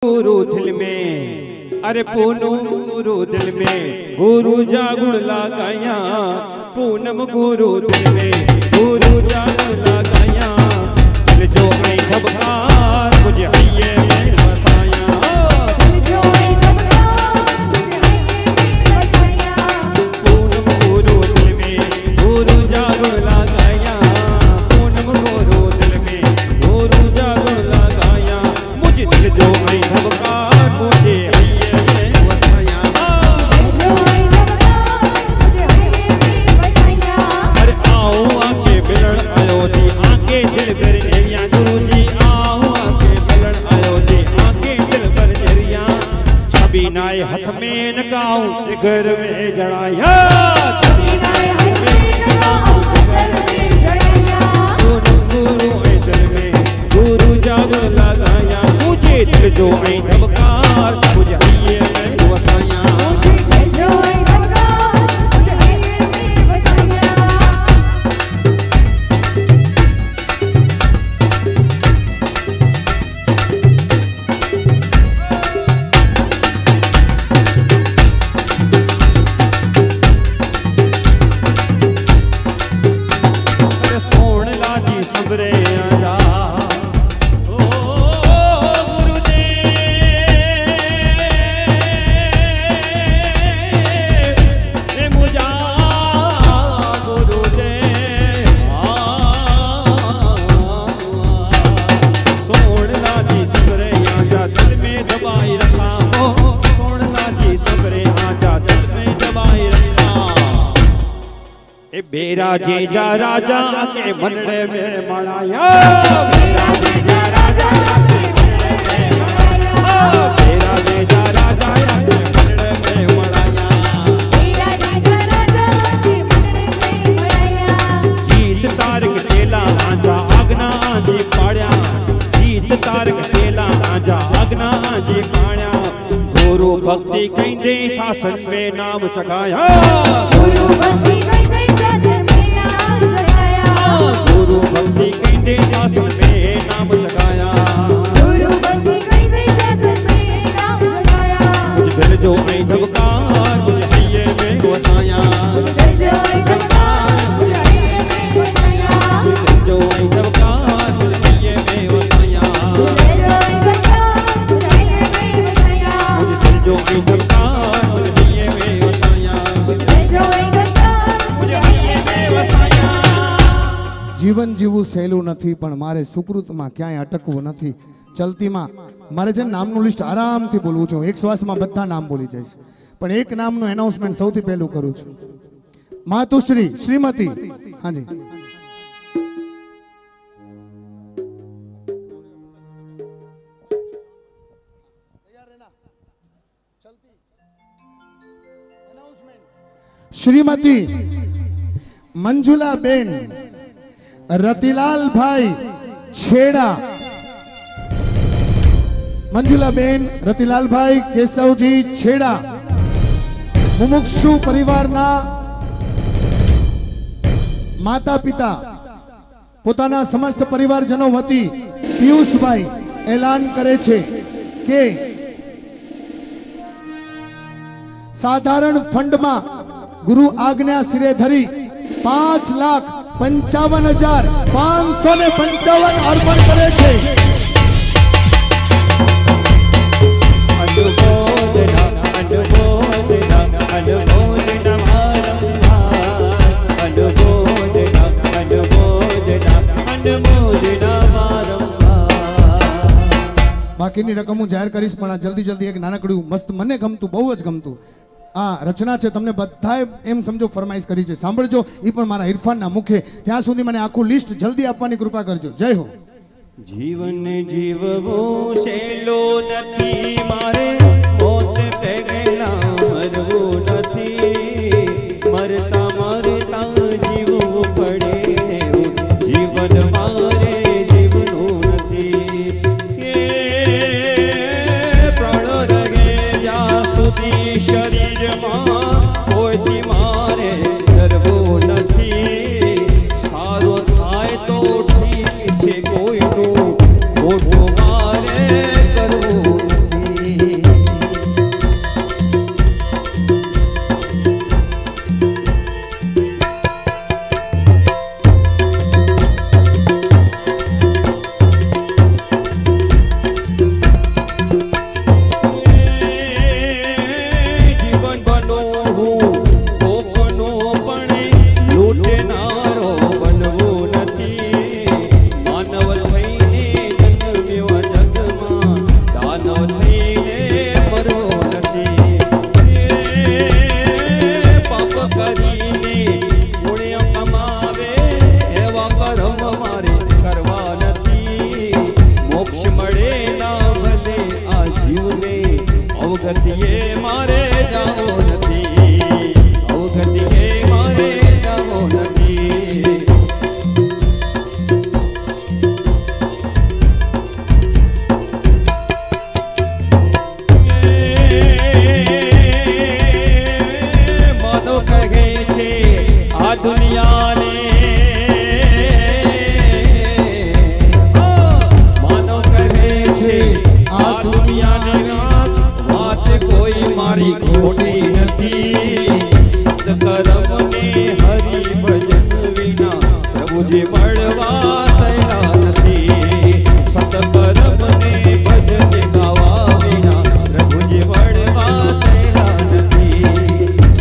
गुरु दिल में, अरे पूनम गुरु दिल में, गुरु जागुण लगाया। पूनम गुरु दिल में, गुरु जागुण लगाया। दिल जो आई घबरार मुझे हइये में बसाया। दिल जो आई घबरार मुझे हइये में बसाया। पूनम गुरु दिल में, गुरु जागुण लगाया। पूनम गुरु दिल में, गुरु जागुण लगाया। मुझे दिल जो आई घबरार मुझे हइये में बसाया। दिल जो आई घबरार मुझे हइये में बसाया। अरे आओ आके मिलन आयो जी, आके दिल भर नेरिया। गुरु जी आओ आके मिलन आयो जी, आके दिल भर नेरिया। छवि नाए हाथ में नकाऊं जिगर में जड़ाया। छवि नाए हाथ में नकाऊं जिगर में जड़ाया। गुरु ऐ दिल में, गुरु जागुण लगाया। मुझे दिल जो ऐ धबकार मुझे हइये में वसाया। दिल जो आई घबरार मुझे हइये में बसाया। अरे सोण लाजी सबरे आजा। ओ गुरुदेव रे मुझा गुरुदेव सोण लाजी सबरे आजा, दिल में दबाई रखा हो। सोण लाजी सबरे आजा, दिल में दबाई रखा। ए बेरा जेजा राजा के मनड़े में मड़ाया। बेरा जेजा राजा के मनड़े में मड़ाया। बेरा जेजा राजा के मनड़े में मड़ाया। तेरा राजा राजा के मनड़े में मड़ाया। जीत तारक चेला आजा आगना जी पाड़या। जीत तारक चेला आजा आगना जी पाड़या। गुरु भक्ति कहंदे शासन में नाम चढ़ाया। गुरु भक्ति कहते शासन में नाम जगाया। गुरु भक्ति कहंदे शासन में नाम जगाया। गुरु भक्ति कहते शासन में नाम जगाया। मुझ दिल जो आई धबकार मुझे हइये में वसाया। दिल जो आई घबरार मुझे हइये में बसाया। दिल जो आई धबकार मुझे हइये में वसाया। दिल जो आई घबरार मुझे हइये में बसाया। दिल जो आई धबकार मुझे हइये में वसाया। दिल जो आई घबरार मुझे हइये में वसाया। જીવન જીવવું સહેલું નથી, પણ મારે સુકૃતમાં ક્યાંય અટકવું નથી. ચલતીમાં મારે છે ને નામનું લિસ્ટ આરામથી બોલવું છું. એક શ્વાસમાં બધા નામ બોલી જઈશ, પણ એક નામનું એનાઉન્સમેન્ટ સૌથી પહેલું કરું છું. માતુશ્રી શ્રીમતી, હાજી શ્રીમતી મંજુલાબેન રતિલાલભાઈ છેડા. મંજુલાબેન રતિલાલભાઈ કેશવજી છેડા મુમુક્ષુ પરિવારના માતા પિતા પોતાના સમસ્ત પરિવારજનો વતી પિયુષભાઈ એલાન કરે છે કે સાધારણ ફંડમાં ગુરુ આજ્ઞા સિરે ધરી 5,55,555 અર્પણ કરે છે. અનુમોદના અનુમોદના અનુમોદના વારંવાર. અનુમોદના અનુમોદના અનુમોદના વારંવાર. બાકીની રકમ હું જાહેર કરીશ, પણ આ જલ્દી એક નાનકડું મસ્ત મને ગમતું, બહુ જ ગમતું આ રચના છે. તમને બધાએ એમ સમજો ફરમાઈશ કરી છે, સાંભળજો. એ પણ મારા ઇરફાનના મુખે. ત્યાં સુધી મને આખું લિસ્ટ જલ્દી આપવાની કૃપા કરજો. જય હો. જીવન જીવવું સહેલો નથી મારે, મોત પહેલા મરવું નથી. મરતા મરતા જીવવું પડે, જીવન મારે જીવનું નથી. એ પ્રાણ રહે જ્યાં સુધી શરીરમાં, કોઈથી મારે ડરવું નથી. સારો થાય તો ઠીક છે, કોઈનું ખોટું મારે કરવું અવગતિએ મારે જાવો નથી, અવગતિએ મારે જાવો નથી. માનો કહે છે આ દુનિયાને, માનો કહે છે આ દુનિયાને વાત કોઈ મારી ખોટી નથી. સત્કર્મને હરિ ભજન વિના પ્રભુજી મળવા થયા નથી. સત્કર્મને ભજન ગાવા વિના પ્રભુજી મળવા થયા નથી.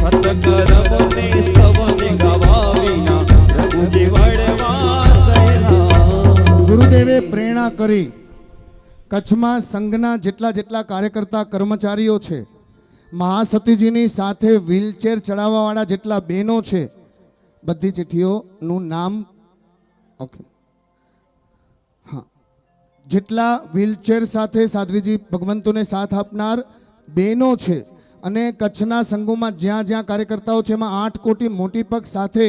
સત્કર્મને સ્તવને ગાવા વિના પ્રભુજી મળવા થયા. ગુરુદેવે પ્રેરણા કરી કચ્છમાં સંઘના જેટલા કાર્યકર્તા કર્મચારીઓ છે, મહાસતીજીની સાથે વ્હીલચેર ચડાવવાવાળા જેટલા બહેનો છે, બધી ચિઠ્ઠીઓનું નામ ઓકે હા, જેટલા વ્હીલચેર સાથે સાધ્વીજી ભગવંતોને સાથ આપનાર બહેનો છે અને કચ્છના સંઘોમાં જ્યાં જ્યાં કાર્યકર્તાઓ છે એમાં 8 કોટી મોટી પગ સાથે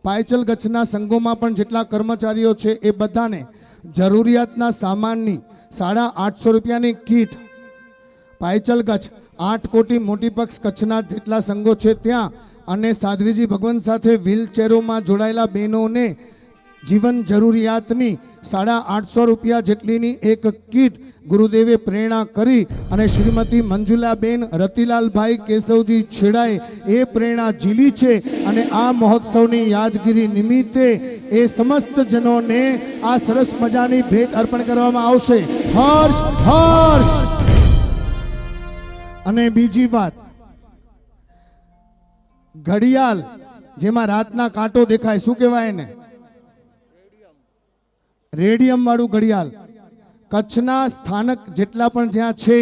પાયચલ કચ્છના સંઘોમાં પણ જેટલા કર્મચારીઓ છે એ બધાને જરૂરિયાતના સામાનની 850 રૂપિયાની કીટ પાયચલ કચ્છ 8 કોટી મોટી પક્ષ કચ્છના જેટલા સંઘો છે ત્યાં અને સાધ્વીજી ભગવંત સાથે વ્હીલચેરોમાં જોડાયેલા બહેનોને જીવન જરૂરિયાતની 850 રૂપિયા જેટલીની એક કીટ ગુરુદેવે પ્રેરણા કરી અને શ્રીમતી મંજુલાબેન રતિલાલભાઈ કેશવજી છેડાએ એ પ્રેરણા ઝીલી છે અને આ મહોત્સવની યાદગીરી નિમિત્તે એ સમસ્ત જનોને આ સરસ મજાની ભેટ અર્પણ કરવામાં આવશે. હર્ષ હર્ષ. અને બીજી વાત, ઘડિયાળ જેમાં રાતના કાંટો દેખાય, શું કહેવાય એને? રેડિયમ વાળું ઘડિયાળ. કચ્છના સ્થાનક જેટલા પણ જ્યાં છે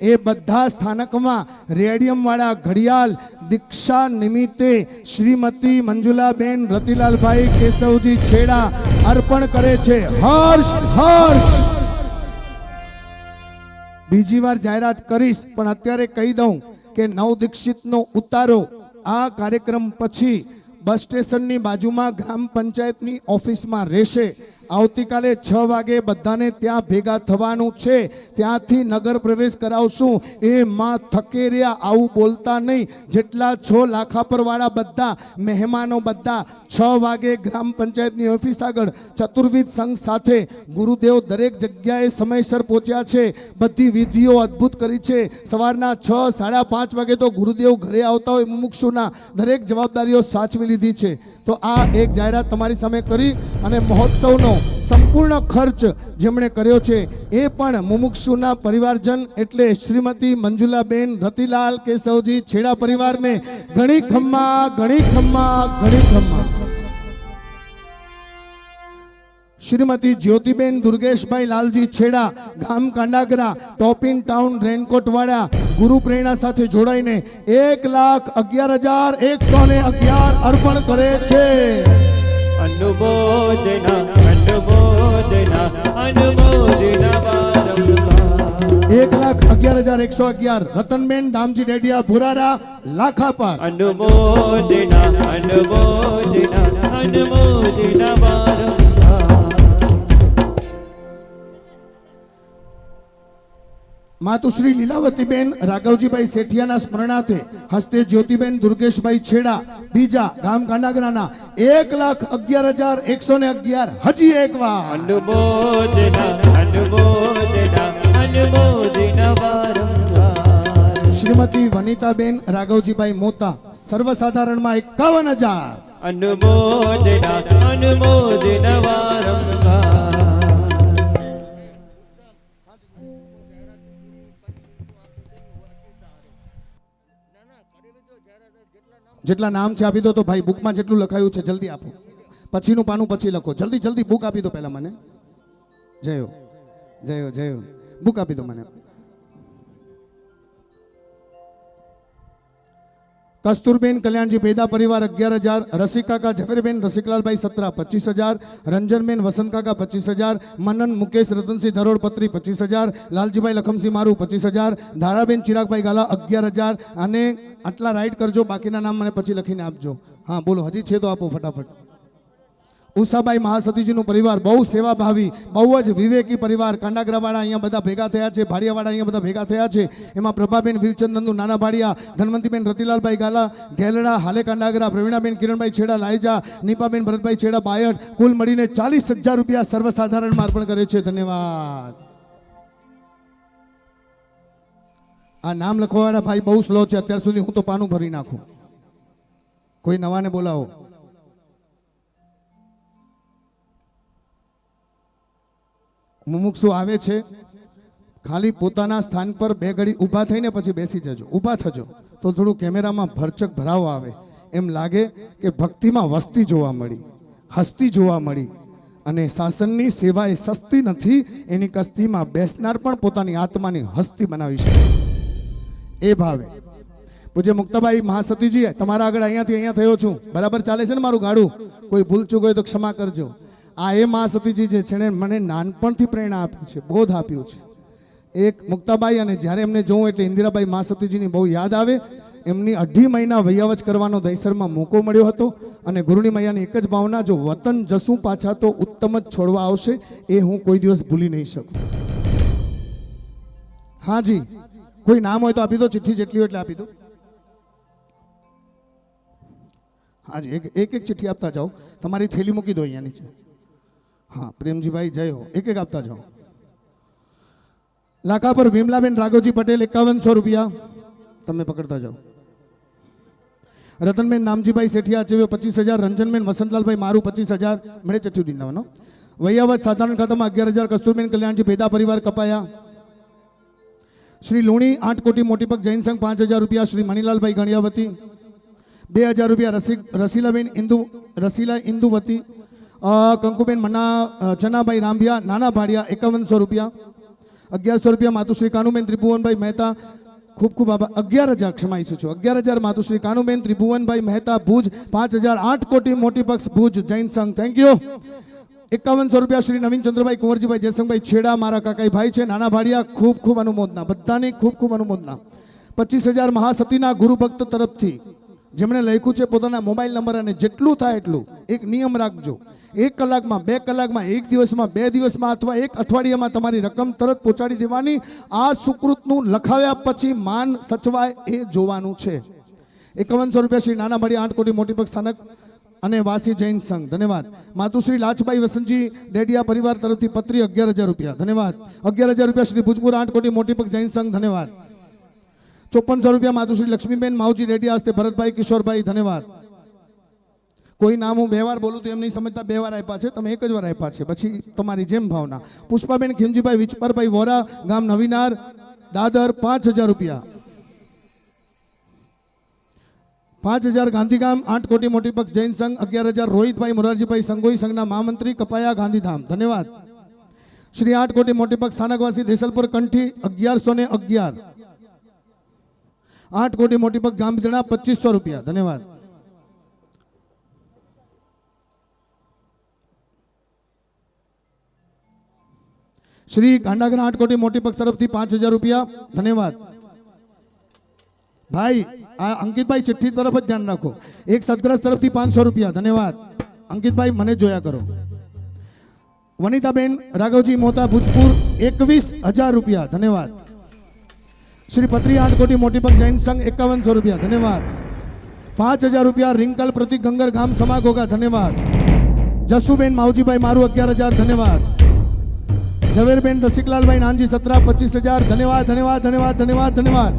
એ બધા સ્થાનકમાં રેડિયમ વાળા ઘડિયાળ દીક્ષા નિમિત્તે શ્રીમતી મંજુલાબેન રતિલાલભાઈ કેશવજી છેડા અર્પણ કરે છે. હર્ષ હર્ષ. બીજી વાર જાહેરાત કરીશ પણ અત્યારે કહી દઉં કે નવ દીક્ષિતનો ઉતારો આ કાર્યક્રમ પછી બસ સ્ટેશનની બાજુમાં ગ્રામ પંચાયતની ઓફિસમાં રહેશે. આવતીકાલે 6 વાગે બધાને ત્યાં ભેગા થવાનું છે. ત્યાંથી નગર પ્રવેશ કરાવશું. એ માં થકેરિયા આવું બોલતા નહીં. જેટલા 6 લાખાપરવાળા બધા મહેમાનો બધા 6 વાગે ગ્રામ પંચાયતની ઓફિસ આગળ ચતુર્વિધ સંઘ સાથે ગુરુદેવ દરેક જગ્યાએ સમયસર પહોંચ્યા છે. બધી વિધિઓ અદ્ભુત કરી છે. સવારના 6, 5:30 વાગે તો ગુરુદેવ ઘરે આવતા હોય મુમુક્ષુના દરેક જવાબદારીઓ સાચવી લીધી છે. તો આ એક જાહેરાત તમારી સામે કરી અને મહોત્સવનો સંપૂર્ણ ખર્ચ જેમણે કર્યો છે એ પણ મુમુક્ષુના પરિવારજન એટલે શ્રીમતી મંજુલાબેન રતિલાલ કેશવજી છેડા પરિવારને ઘણી ખમ્મા ઘણી ખમ્મા ઘણી ખમ્મા. શ્રીમતી જ્યોતિબેન દુર્ગેશભાઈ લાલજી છેડા ગામ કાંડાગરા ટોપિન ટાઉન રેનકોટવાડા ગુરુ પ્રેરણા સાથે જોડાઈને 1,11,111 અર્પણ કરે છે. અનુમોદના અનુમોદના અનુમોદના વારંવાર. 1,11,111 રતનબેન દામજી ડેડિયા ભુરારા લાખાપાર. અનુમોદના અનુમોદના અનુમોદના વારંવાર. માતુશ્રી લીલાવતીબેન રાઘવજીભાઈ શેઠિયાના સ્મરણાર્થે હસ્તે જ્યોતિબેન દુર્ગેશભાઈ છેડા બીજા ગામ કાંડાગરાના 1,11,111 હજી એક વાર. અનુમોદના અનુમોદના અનુમોદના વારંવાર. શ્રીમતી વનિતાબેન રાઘવજીભાઈ મોતા સર્વસાધારણમાં 51,000. અનુમોદના અનુમોદના વારંવાર. જેટલા નામ છે આપી દો તો ભાઈ. બુકમાં જેટલું લખાયું છે જલ્દી આપો. પછીનું પાનું પછી લખો. જલ્દી જલ્દી બુક આપી દો પહેલા મને. જયો જયો જયો. બુક આપી દો મને. કસ્તુરબેન કલ્યાણજી ભેદા પરિવાર 11,000, રસિકાકા ઝવેરબેન રસિકલાલભાઈ સત્રા 25,000, રંજનબેન વસંતકાકા 25,000, મનન મુકેશ રતનસિંહ ધરોડ પત્રી 25,000, લાલજીભાઈ લખમસિંહ મારું 25,000, ધારાબેન ચિરાગભાઈ ગાલા 11,000. અને આટલા રાઈટ કરજો, બાકીના નામ મને પછી લખીને આપજો. હા બોલો, હજી છે તો આપો ફટાફટ. ઉષાબાઈ મહાસતીજીનું પરિવાર બહુ સેવાભાવી, બહુ જ વિવેકી પરિવાર. કાંડાગરાવાળા અહીંયા બધા ભેગા થયા છે, ભાડિયાવાળા અહીંયા બધા ભેગા થયા છે. એમાં પ્રભાબેન વીરચંદ નંદુ નાના ભાડિયા, ધનવંતીબેન રતિલાલભાઈ ગાલા ગેલડા, હાલે કાંડાગરા, પ્રવીણાબેન કિરણભાઈ છેડા લાયજા, નીપાબેન ભરતભાઈ છેડા બાયડ, કુલ મળીને 40,000 રૂપિયા સર્વસાધારણમાં અર્પણ કરે છે. ધન્યવાદ. આ નામ લખવાવાળા ભાઈ બહુ સ્લો છે અત્યાર સુધી, હું તો પાનું ભરી નાખું. કોઈ નવાને બોલાવો. મુમુક્ષુ આવે છે, ખાલી પોતાના સ્થાન પર 2 ઘડી ઊભા થઈને પછી બેસી જજો. ઊભા થજો તો થોડું કેમેરામાં ભરચક ભરાવો આવે, એમ લાગે કે ભક્તિમાં વસ્તી જોવા મળી, હસ્તી જોવા મળી. અને શાસનની સેવા એ સસ્તી નથી, એની કસ્તીમાં બેસનાર પણ પોતાની આત્માની હસ્તી બનાવી શકે. એ ભાવે પૂજ્ય મુક્તાબાઈ મહાસતીજી, તમારા આગળ અહીંયાથી અહીંયા થયો છું, બરાબર ચાલે છે ને મારું ગાડું? કોઈ ભૂલ ચૂક હોય તો ક્ષમા કરજો. આ એ મહાસતીજી જે છે ને મને નાનપણથી પ્રેરણા આપી છે, બોધ આપ્યું છે. એક મુક્તાબાઈ, અને જ્યારે એમને જોઉં એટલે ઇન્દિરાબાઈ મહાસતીજીની બહુ યાદ આવે. એમની 2.5 મહિના વૈયાવચ કરવાનો દહીસરમાં મોકો મળ્યો હતો. અને ગુરુની મૈયાની એક જ ભાવના, જો વતન જશું પાછા તો ઉત્તમ જ છોડવા આવશે. એ હું કોઈ દિવસ ભૂલી નહીં શકું. હા જી, કોઈ નામ હોય તો આપી દો, ચિઠ્ઠી જેટલી હોય એટલે આપી દો. હાજી, એક ચિઠ્ઠી આપતા જાઓ. તમારી થેલી મૂકી દો અહીંયા નીચે. હા, પ્રેમજીભાઈ જય હો. એક આપતા જાઓ. લાખા પર વિમલાબેન રાઘવજી પટેલ 5100 રૂપિયા, તમે પકડતા જાઓ. રતનબેન નામજીભાઈ સેઠિયા ચેવ્યો 25,000, રંજનબેન વસંતલાલભાઈ મારું 25,000, મળે ચઠ્ઠી દીંદાવાનો. વૈયાવત સાધારણ ખાતામાં 11,000, કસ્તુરબેન કલ્યાણજી ભેદા પરિવાર કપાયા. શ્રી લુણી 8 કોટી મોટીપક જૈન સંઘ 5,000 રૂપિયા, શ્રી મણિલાલભાઈ ગણિયાવતી 2,000 રૂપિયા, રસીલાબેન રસીલા ઇન્દુવતી, કંકુબેન મના ચનાભાઈ રાંભિયા નાના ભાડિયા 5100 રૂપિયા, 1100 રૂપિયા માતુશ્રી કાનુબેન ત્રિભુવનભાઈ મહેતા, ખૂબ ખૂબ આભાર. 11,000 ક્ષમા ઈચ્છું છું. 11,000 માતુશ્રી કાનુબેન ત્રિભુવનભાઈ મહેતા ભુજ 5,000, 8 કોટી મોટી પક્ષ ભુજ જૈન સંઘ, થેન્ક યુ. 5100 રૂપિયા શ્રી નવીન ચંદ્રભાઈ કુંવરજીભાઈ જયસંગભાઈ છેડા, મારા કાકાઈ ભાઈ છે નાના ભાડિયા, ખૂબ ખૂબ અનુમોદના, બધાની ખૂબ ખૂબ અનુમોદના. 25,000 મહાસતીના ગુરુ ભક્ત તરફથી, જેમણે લખ્યું છે પોતાના મોબાઈલ નંબર, અને જેટલું થાય એટલું. એક નિયમ રાખજો, 1 કલાકમાં, 2 કલાકમાં, 1 દિવસમાં, 2 દિવસમાં અથવા 1 અઠવાડિયામાં તમારી રકમ તરત પહોંચાડી દેવાની. આ સુકૃતનું લખાવ્યા પછી માન સચવાય એ જોવાનું છે. 5100 રૂપિયા શ્રી નાના ભાડિયા 8 કોટી મોટી પક્ષ સ્થાનક અને વાસી જૈન સંઘ, ધન્યવાદ. માતુશ્રી લાચબાઈ વસંતજી ડેડિયા પરિવાર તરફથી પત્રી 11,000 રૂપિયા, ધન્યવાદ. 11,000 રૂપિયા શ્રી ભુજપુર 8 કોટી મોટી પક્ષ જૈન સંઘ, ધન્યવાદ. 5400 રૂપિયા માતુશ્રી લક્ષ્મીબેન માવજી રેડિયા હસ્તે ભરતભાઈ કિશોરભાઈ, ધન્યવાદ. કોઈ નામ હું 2 વાર બોલું તો એમ નહીં સમજતા, 2 વાર આપ્યા છે, તમે 1 જ વાર આપ્યા છે, પછી તમારી જેમ ભાવના. પુષ્પાબેન ખીમજીભાઈ વિચપરભાઈ વોરા ગામ નવીનાર દાદર 5,000 રૂપિયા. 5,000 ગાંધીગામ 8 કોટી મોટી પક્ષ જૈન સંઘ. 11,000 રોહિતભાઈ મોરારજીભાઈ સંગોઈ સંઘના મહામંત્રી કપાયા ગાંધીધામ, ધન્યવાદ. શ્રી 8 કોટી મોટી પક્ષ સ્થાનકવાસી દેસલપુર કંઠી 1111. 8 કોટી મોટી પગ ગામદીણા 2500 રૂપિયા, ધન્યવાદ. શ્રી કાંડાગરા 8 કોટી મોટી પક્ષ તરફથી 5,000 રૂપિયા, ધન્યવાદ. ભાઈ આ અંકિતભાઈ ચિઠ્ઠી તરફ જ ધ્યાન રાખો. એક સદગ્રસ્ત તરફથી 500 રૂપિયા, ધન્યવાદ. અંકિતભાઈ મને જોયા કરો. વનિતાબેન રાઘવજી મોતા ભુજપુર 21,000 રૂપિયા, ધન્યવાદ. શ્રી પત્રી 8 કોટી મોટી પગ જૈન સંઘ 5100 રૂપિયા, ધન્યવાદ. 5,000 રૂપિયા રિંકલ પ્રતિક ગંગર ગામ સમાગોગા, ધન્યવાદ. જસુબેન માવજીભાઈ મારું 11,000, ધન્યવાદ. ઝવેરબેન રસિકલાલભાઈ નાનજી સત્રા 25,000, ધન્યવાદ ધન્યવાદ ધન્યવાદ ધન્યવાદ ધન્યવાદ.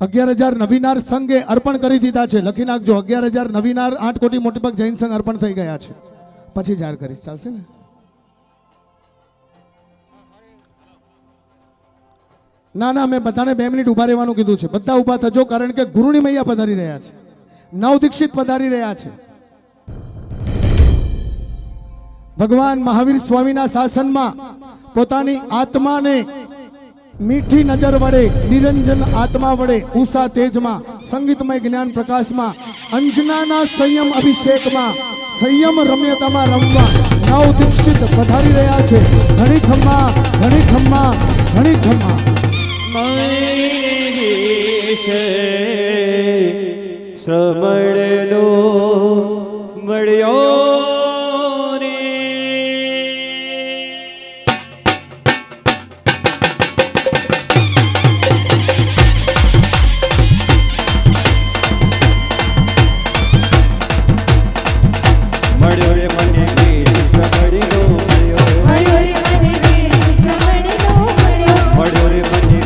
$11,000 નવીનાર સંઘે અર્પણ કરી દીધા છે, લખી નાખજો. 11,000 નવીનાર 8 કોટી મોટી પગ જૈન સંઘ અર્પણ થઈ ગયા છે. પછી જાહેર કરીશ, ચાલશે ને? ના ના, મેં બધાને 2 મિનિટ ઉભા રહેવાનું કીધું છે. બધા ઉભા થજો, કારણ કે ગુરુની મૈયા પધારી રહ્યા છે, નવ દીક્ષિત પધારી રહ્યા છે. ભગવાન મહાવીર સ્વામીના શાસનમાં પોતાની આત્માને મીઠી નજર વડે, નિરંજન આત્મા વડે, ઉષા તેજમાં, સંગીતમય જ્ઞાન પ્રકાશમાં, અંજનાના સંયમ અભિષેકમાં, સંયમ રમ્યતામાં રમવા નવ દીક્ષિત પધારી રહ્યા છે. ઘણી ખમ્મા, ઘણી ખમ્મા, ઘણી ખમ્મા. શ્રમણનો મળ્યો રે. મળ્યો રે મને શ્રમણનો મળ્યો. મળ્યો રે મને વેશ શ્રવણનો મળ્યો. મળ્યો રે મને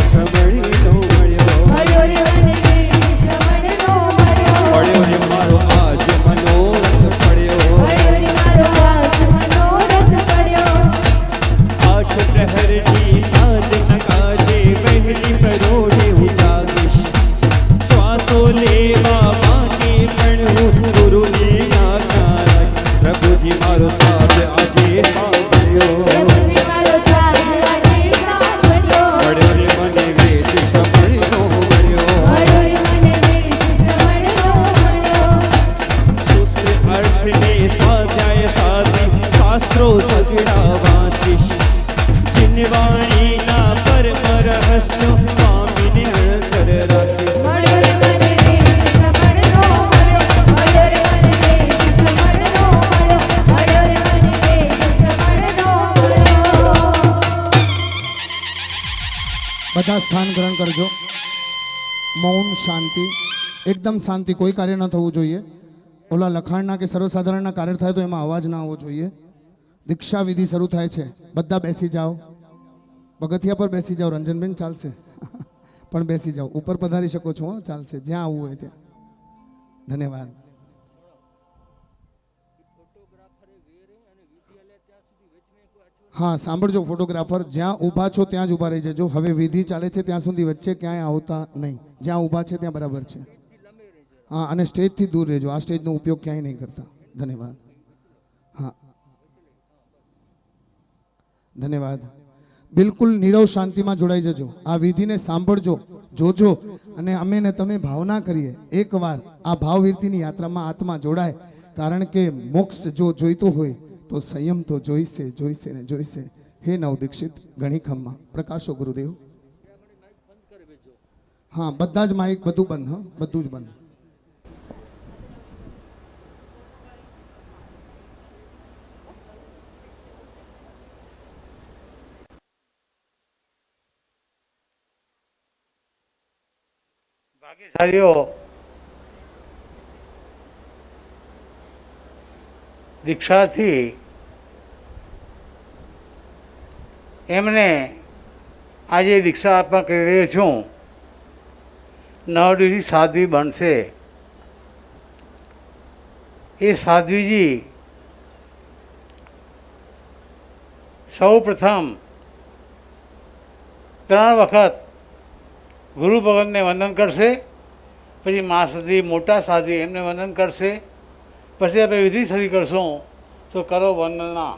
શ્રમણનો મળ્યો. મળ્યો રે મને વેશ શ્રવણનો મળ્યો. મળ્યો રે મારો આજ મનોરથ પડ્યો. મળ્યો રે મારો આજ મનોરથ પડ્યો. આઠ પ્રહરની સાધન કાજે વહેલી પરોઢે હું જાગીશ. શ્વાસો લેવા માટે પણ હું ગુરુની આજ્ઞા રાખીશ. પ્રભુજી મારો સાથ આજે સાંભળ્યો. પ્રભુજી મારો સાથ આજે સાંભળ્યો. મળ્યો રે મને વેશ શ્રવણનો મળ્યો. મળ્યો રે મને વેશ શ્રવણનો મળ્યો. સૂત્ર અર્થને સ્વાધ્યાય સાધી શાસ્ત્રો સગડા વાંચીશ. ચિન્વાણીના પરમ રહસ્યો સ્વામીને અંતર રાખીશ. મળ્યો રે મને વેશ શ્રવણનો મળ્યો. મળ્યો રે મને વેશ શ્રવણનો મળ્યો. મળ્યો રે મને વેશ શ્રવણનો મળ્યો. બધા સ્થાન ગ્રહણ કરજો. મૌન, શાંતિ, એકદમ શાંતિ. કોઈ કાર્ય ન થવું જોઈએ. ઓલા લખાણના કે સર્વસાધારણના કાર્ય થાય તો એમાં અવાજ ના આવવો જોઈએ. દીક્ષા વિધિ શરૂ થાય છે. બધા બેસી જાઓ. પગથિયા પર બેસી જાઓ. રંજનબેન ચાલશે પણ બેસી જાઓ. ઉપર પધારી શકો છો, હો, ચાલશે. જ્યાં આવવું હોય ત્યાં. ધન્યવાદ. હા, સાંભળજો ફોટોગ્રાફર, જ્યાં ઊભા છો ત્યાં જ ઊભા રહી જજો. હવે વિધિ ચાલે છે ત્યાં સુધી વચ્ચે ક્યાંય આવતા નહીં. જ્યાં ઊભા છે ત્યાં બરાબર છે. હા, અને સ્ટેજથી દૂર રહેજો. આ સ્ટેજનો ઉપયોગ ક્યાંય નહીં કરતા. ધન્યવાદ. હા, ધન્યવાદ. બિલકુલ નીરવ શાંતિમાં જોડાઈ જજો. આ વિધિને સાંભળજો, જોજો, અને અમે ને તમે ભાવના કરીએ. એકવાર આ ભાવવીરતીની યાત્રામાં આત્મા જોડાય. કારણ કે મોક્ષ જો જોઈતો હોય તો સંયમ તો જોઈશે, જોઈશે ને જોઈશે. હે નવ દીક્ષિત, ઘણી ખમ્મા. પ્રકાશો ગુરુદેવ. હા, બધા જ માઇક બધું બંધ. હા, બધું જ બંધ. ભાગ્યશાળીઓ દીક્ષાથી એમને આજે દીક્ષા અર્પણ કરી રહ્યો છું. નવડીની સાધ્વી બનશે. એ સાધ્વીજી સૌ પ્રથમ 3 વખત ગુરુ ભગતને વંદન કરશે. પછી મહાસાધ્વી, મોટા સાધ્વી એમને વંદન કરશે. પછી આપણે વિધિ શરૂ કરશું. તો કરો વંદના.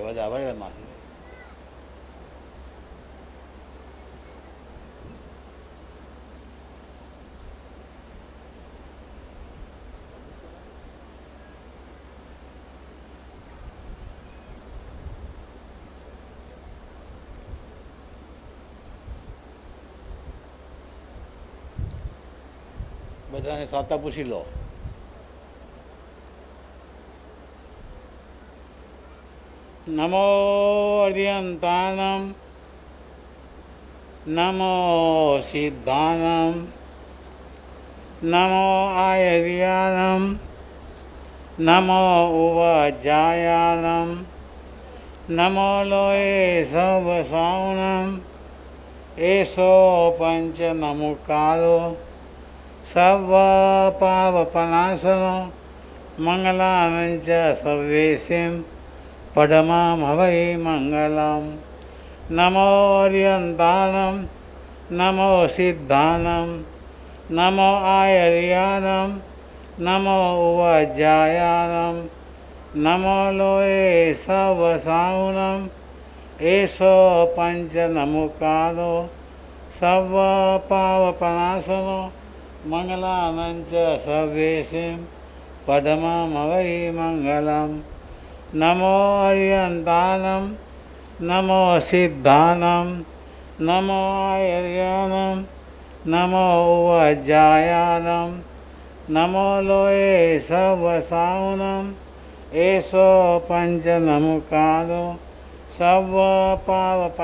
અવાજ આવે માથે. બધાને સાતા પૂછી લો. નમો અર્યંતાનમ, નમો સિદ્ધાનમ, નમો આયર્યાનમ, નમો ઉવાજાયાનમ, नमो लोये सर्वसाहुणम् एषो पञ्चनमुकारो सर्वपावपनाशनो मङ्गलानं च सर्वेशिं पडमां हवै मङ्गलम् नमो अर्यन्तानं नमो सिद्धानं नमो आयर्यानं नमो उवाज्यायानं नमो लोये सर्वसाहुणम् एषो पञ्चनमुकारो सर्वपावपनाशनो मङ्गलानं च सर्वेशिं पडमां हवै मङ्गलम् नमो अर्यन्तानं नमो सिद्धानं नमो आयर्यानं नमो उवाज्यायानं नमो लोये सर्वसाहुणम् एषो पञ्चनमुकारो सर्वपावपनाशनो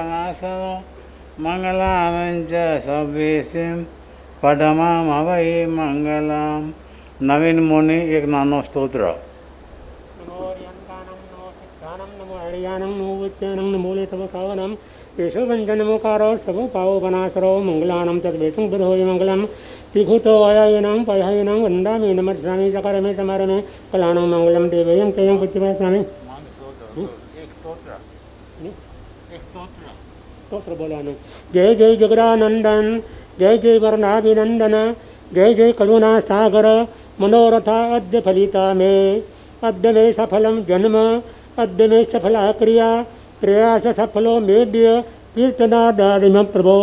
मङ्गलानं च सर्वेशिं पडमां हवै मङ्गलम् नवीन मुनि एक नानो स्तोत्र नमो अर्यन्तानं नमो सिद्धानं नमो हरियानं नमो उच्चानं नमो लेतवसावनं केशव पञ्चनमुकारो सर्वपावपनाशरो मङ्गलानं तद्वेषं विधोय मङ्गलं त्रिभूतो आयायनं पयायनं वन्दामि नमस्यामि चकारमे समारमे कलानं मङ्गलं देवयं तेयं पुत्रवास्यामि स्तोत्र बोलानो जय जय जगदानंदन जय जय वर्णाभिनंदन जय जय करुणा सागर मनोरथा अद्य फलिता मे अद्य मे सफलं जन्म अद्य मे सफला क्रिया प्रयास सफलो मेद्य कीर्तनादारिम प्रभो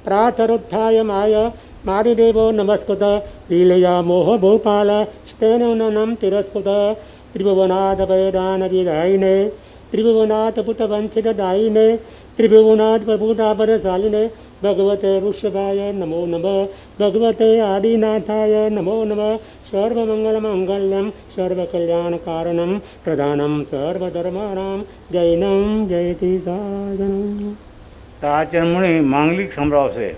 प्रातरुत्थाय माय मारिदेवो नमस्कृत लीलया मोह भोपाल स्तेन ननं तिरस्कृत त्रिभुवनाथ वैदानविदायिने त्रिभुवनाथ पुटवंशिदायिने त्रिभुवनाथ प्रभुतापरशालिने भगवते ऋषभाय नमो नमः भगवते आदिनाथाय नमो नमः सर्वमङ्गलमाङ्गल्यं सर्वकल्याणकारणं प्रधानं सर्वधर्माणां जैनं जयति साजनम् आचरण मुनि मांगलिक संभळावशे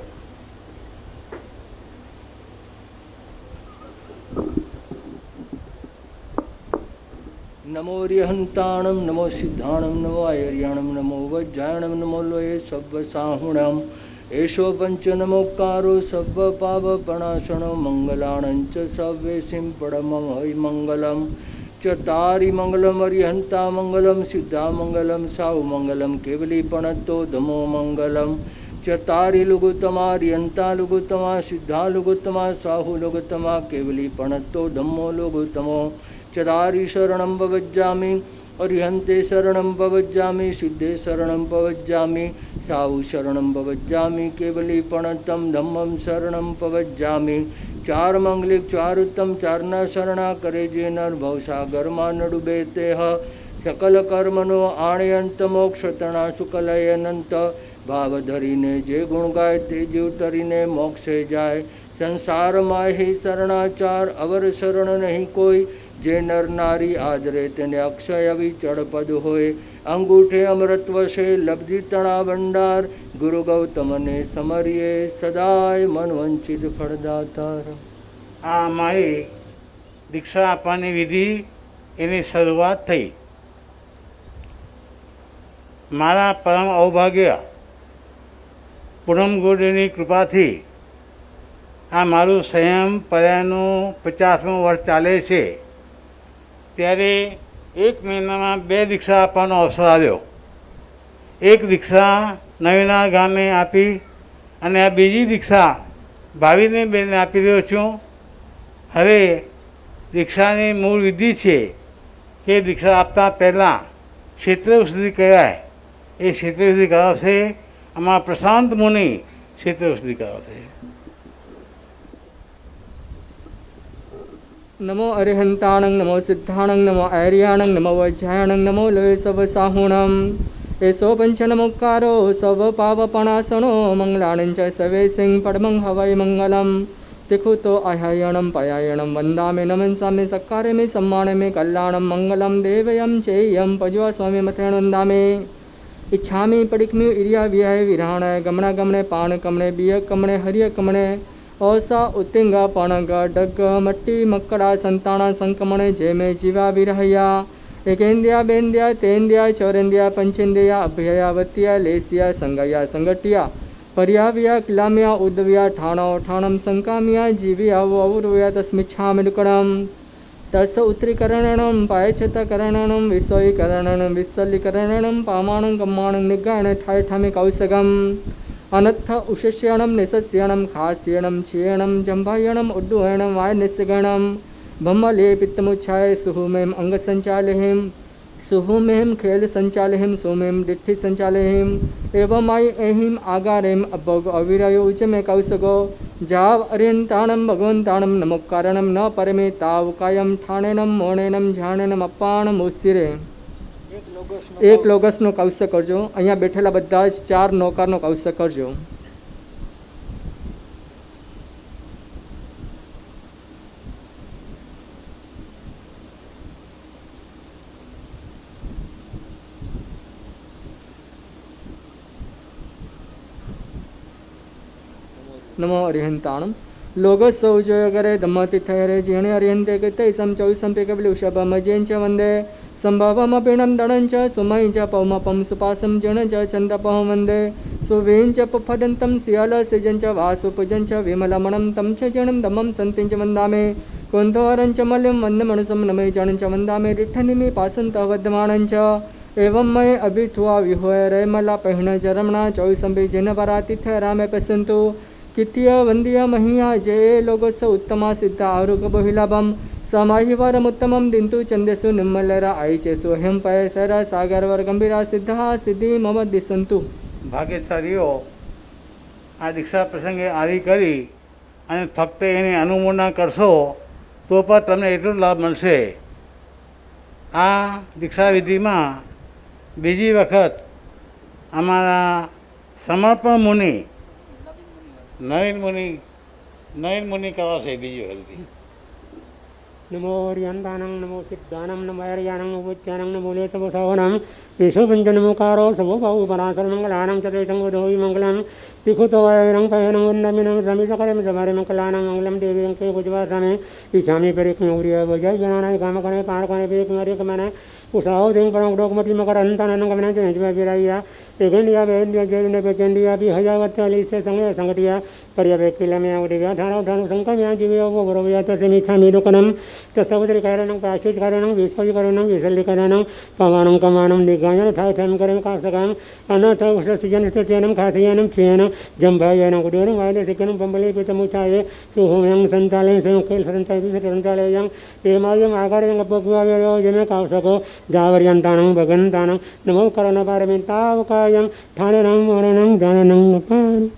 नमो रिहंताणं नमो सिद्धाणं नमो आयर्याणं नमो वज्रायणं नमो लोये सव्वसाहुणम् एषो पञ्चनमुक्कारो सव्वपावपणाशनो मङ्गलानं च सव्वेशिं पडमं हवै मङ्गलं चतारि मङ्गलम् अरिहन्ता मङ्गलं सिद्धा मङ्गलं साहु मङ्गलं केवलीपणतो धमो मङ्गलं चतारि लुगुतमा रिहन्ता लुगुतमा सिद्धा लुगुतमा साहु लुगुतमा केवलीपणतो धम्मो लुगुतमो चदारि शरणं पवज्जामि अरिहन्ते शरणं पवज्जामि सिद्धे शरणं पवज्जामि साहु शरणं पवज्जामि केवलीपणतं धम्मं शरणं पवज्जामि चार मंगलिक चार उत्तम चारना शरणा करे जे नर भवसागरमा न डूबे तेह सकल कर्मनो आणयंत मोक्ष तणा सुकलयनंत भाव धरीने जे गुण गाय ते जीव तरीने मोक्षे जाय संसार माहि शरणाचार अवर शरण नहीं कोई जे नर नारी आदरे तेने अक्षय विचड़ पद होए अंगूठे अमृतवशे लब्धि तणा भंडार गुरु गौतम ने समरिये सदाय मनवंचित फળદાતાર આ અમારી દીક્ષા આપવાની વિધિ એની શરૂઆત થઈ મારા પરમ અવભાગ્ય પૂનમ ગોડીની કૃપાથી આ મારું સંયમ પર્યાનું 50મું વર્ષ ચાલે છે ત્યારે એક મહિનામાં 2 દીક્ષા આપવાનો અવસર આવ્યો એક દીક્ષા નવીના ગામે આપી અને આ બીજી દીક્ષા ભાવિની બેનને આપી રહ્યો છું હવે દીક્ષાની મૂળ વિધિ છે કે દીક્ષા આપતા પહેલાં ક્ષેત્રૌષધિ કહેવાય એ ક્ષેત્રૌષધિ કરાવશે આમાં પ્રશાંત મુનિ ક્ષેત્રૌષધિ કરાવશે नमो अरिहंताणं नमो सिद्धाणं नमो आयर्याणं नमो वज्रायणं नमो लोये सवसाहुणम् एषो पञ्चनमुक्कारो सवपावपणासनो मङ्गलानं च सवेशिं पडमं हवै मङ्गलं तिखुतो आह्यायणं पयायणं वन्दामि नमंसामि सत्कारयामि सम्मानयामि कल्याणं मङ्गलं देवयं चेयं पज्वा स्वामी मथेण वन्दामि इच्छामि पडिक्मि इरिया विहाय विरहाणाय गमना गमने पाण कमणे बिय कमणे हरिय कमणे ओसा उत्तिंगा पणग डग मट्टी मक्कड़ा संताना संकमणे जेमे जीवा विरहया एकेन्द्रिया बेन्द्रिया तेन्द्रिया चौरेन्द्रिया पंचेन्द्रिया अभ्ययावत्या लेसिया संगया संगटिया पर्याव्या क्लाम्या उद्व्या ठाणो ठाणम संकाम्या जीव्या वौर्व्या तस्मिच्छामिनुकणम तस् उत्तरीकरणं पायच्छतकरणं विषयीकरणं विसलीकरणं पामाणं कम्माणं निग्गाण ठाय ठामे कौसगम अनत्थ उषस्यणं निसस्यणं खास्यणं क्षीयणं जम्भायणं उड्डुयणं वायनिस्यगणं ब्रह्मले पित्तमुच्छाय सुहुमेम अंग संचालहिम सुहुमेम खेल संचालहिम सोमेम डिट्ठि संचालहिम एवं आई एहिम आगारेम अभोग अविरयो उचमे कौसगो जाव अर्यंताणम भगवंताणम नमोकारणम न परमे ताव कायम ठाणेनम मोणेनम झाणेनम अप्पाणम उसिरे एक लोगसનો કૌશક કરજો. અહીંયા બેઠેલા બધા જ 4 નોકરનો કૌશક કરજો. नमो अरिहंताणम लोगस सौजय करे धम्मतिथयरे जेणे अरिहंते गते सम 24 पे कबले उषभम जेंच वंदे संभवम पीणं दणं च सुमयं च पौमपं सुपासं जन च चन्दपं वन्दे सुवीं च पुफडन्तं सियल सिजं च वासुपुजं च विमलमणं तं च जनं दमं सन्तिं च वन्दामे कुन्धोरं च मल्यं वन्दमणसं नमे जनं च वन्दामे रिठ्ठनिमि पासन्तः वद्यमानं च एवं मय अभिथुआ विहोय रेमला पहिण जरमणा 24 पे जिन वरातिथ रामे पसन्तु कित्य वंद्य महिया जय लोगस उत्तमा सिद्ध आरुग बहिलाभम समाहिवरमुत्तमं दिन्तु चंदेसु निम्मलरा आयचेसु हेम पयसरा सागरवर गंभीरा सिद्धा सिद्धि मम दिसंतु. ભાગ્યશાળીઓ આ દીક્ષા પ્રસંગે આવી કરી અને ફક્ત એની અનુમોદના કરશો તો પણ તમને એટલો લાભ મળશે. આ દીક્ષાવિધિમાં બીજી વખત અમારા સમર્પણ મુનિ નવીન મુનિ કરાવશે બીજી વખત. नमो हरियंतानं नमो सिद्धानं नमो हरियानं उपत्यानं नमो लेतवसावनं विश्वपञ्चनमुकारो सबो बाहु पराशरमङ्गलानं चतुर्थं वधोहि मङ्गलं तिखुतोयनं पयनं वन्दमिनं रमिसकरं समारे मङ्गलानं मङ्गलं देवीं के भुजवासने इच्छामि परिक्मौर्य वजय जनानाय कामकणे पाणकणे पेकमरिकमने उषाओ दें परं डोकमति मकरंतानं गमनं चनेजवा विराया एगेंडिया वेंडिया जेने पेचेंडिया भी हजावत्याली से संगे संगटिया पर्यवेक्षिलम्या उदिव्या धारा धानु संकम्या जीवयो वो वरव्या तस्मिच्छामि दुकनं तसवदरिकारणं प्राचितकारणं विश्वजीकरणं विसलीकरणं पवानं कमानं निगायन ठायठं करं कासकं अनथ उषसिजन सत्यनं खासयनं क्षयनं जम्भायनं उदयनं वायदसिकनं पंबले पितमुचाये सुहोमयं संचालयं संखेल संचालयं एमायं आकारयं अपक्वावयो जने कासको जावर्यंतानं भगवंतानं नमो करणपारमितावकायं ठाणनं मोरणं जाननं नपान.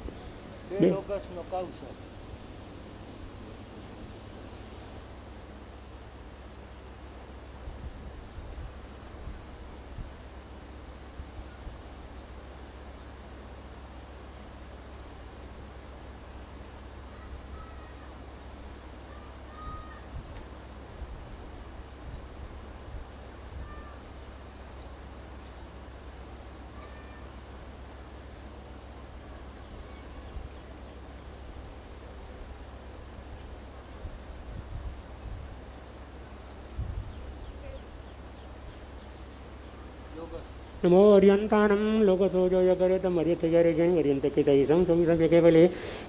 नमो हरियंतानं लोकसोजय करे तमर्यथयरे जन हरियंत के तैसं सविसं केवले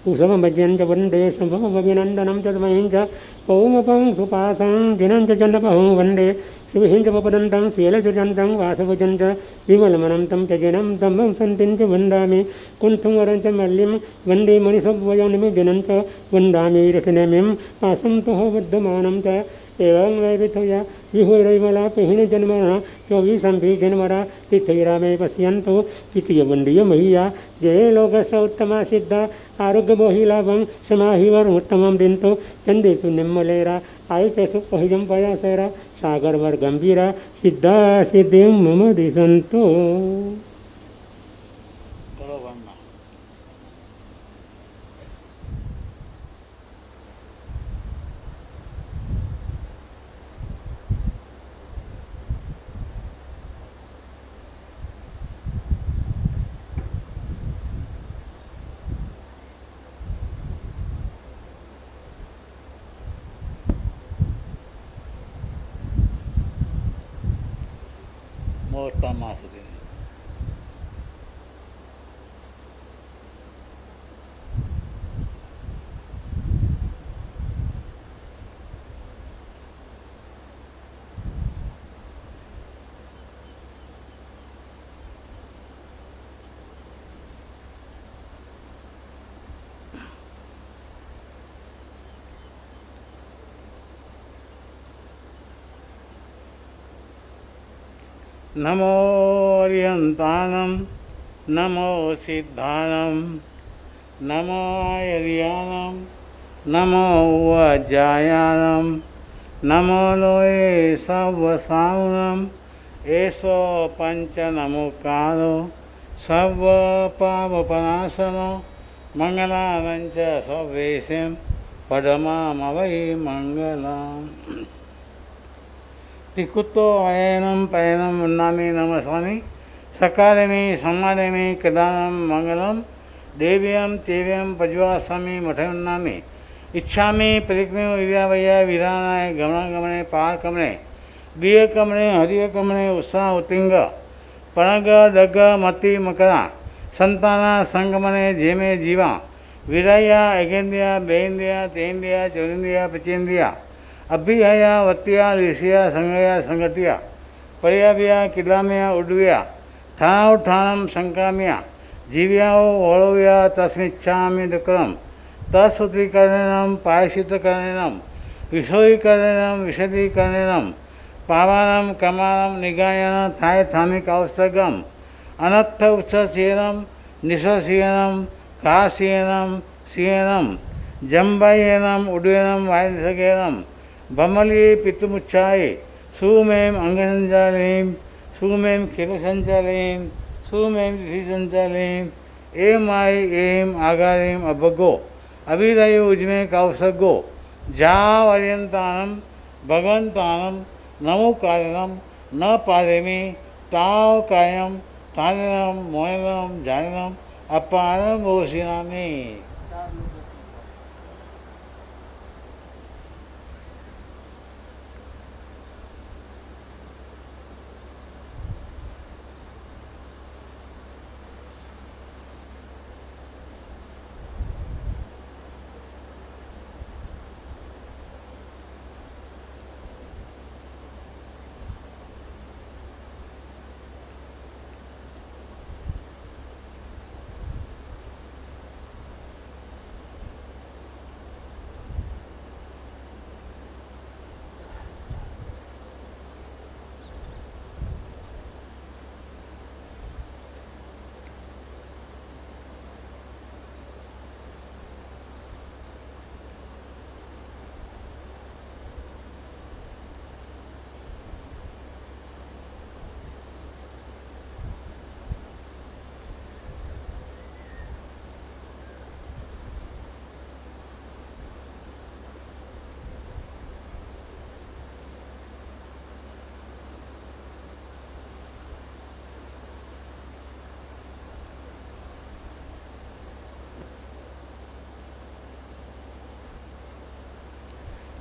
कुसुमभज्यं च वन्दे संभवभिनन्दनं च तमहिं च पौमपं सुपासं दिनं च चन्दपहं वन्दे शिवहिं च पपदन्तं शीलचजन्तं वासवजं च विमलमनं तं च जनं तम्बं सन्तिं च वन्दामि कुन्थं वरं च मल्लिं वन्दे मणिसंवयनमि जनं च वन्दामि रठनमिं आसन्तः वर्धमानं च एवं वैरिथया विहुरैमला पिहिण जन्मना 24 भी जन्मरा तिथैरा में पश्यन्तु इति वन्दीय मह्या जय लोकस उत्तमा सिद्धा आरोग्य मोहिलाभं समाहिवर उत्तमं दिन्तु चन्देषु निम्मलेरा आयुषेषु पहिजं पयासेरा सागरवर गंभीरा सिद्धा सिद्धिं मम दिशन्तु. મોટા માસ સુધી. નમો અરિયંતાનમ નમો સિદ્ધાનમ નમો આયર્યાનમ નમો વજ્જાયાનમ નમો લોએ સર્વસાવનમ એસો પંચ નમોકારો સર્વ પાવપનાશનો મંગલાનંચ સવેશમ પડમામવૈ મંગલમ. તિકુતો અયનમ પયનમ વંદામી નમસ્વામી સકાલિની સમાલિની કદાનમ મંગલમ દેવ્યમ ચેવ્યમ પજ્વાસ્વામી મઠવન્નામી ઈચ્છામી પરિક્રમ્ય વિર્યાવયા વિરાનાય ગમણે પારકમણે દિયકમણે હરિયકમણે ઉત્સાહ ઉત્તિંગ પણગ દગ મતિ મકરા સંતાના સંગમને જેમે જીવા વિરયા એગેન્દ્રિયા બેન્દ્રિયા તેન્દ્રિયા ચોરિન્દ્રિયા પચેન્દ્રિયા અભિહયા વત્યા લિસ્યા સંગયા સંગઠિયા પર્યાવ્યા કિલામ્યા ઉડવ્યા ઠાવ ઠાણમ સંક્રામ્યા જીવ્યાઓ વળવ્યા તસ્મિચ્છામિ દુક્રમ તત્સૂત્રીકરણમ પાયશિતકરણમ વિષોયીકરણમ વિશદીકરણમ પાવાનમ કમાનમ નિગાયન થાય થામિક ઔષગમ અનર્થ ઉત્સશીયનમ નિશશીયનમ કાશીયનમ શિયનમ જંબાયનમ ઉડ્ડયનમ વાયસગેનમ ભમલી પિતૃમુચ્છાય સુમેમ અંગસંચાલીમ સુમેમ ખેલસંચાલીમ સુમેમ તિથિસંચાલીમ એમ આય એમ આગારીમ અભગો અભિદયો ઉજમે કૌશગો જાવ અર્યંતાનમ ભગવંતાનમ નમોકારણમ ન પારેમી તાવ કાયમ તાનમ મોયનમ જાનમ અપારમ ઓશિનામી.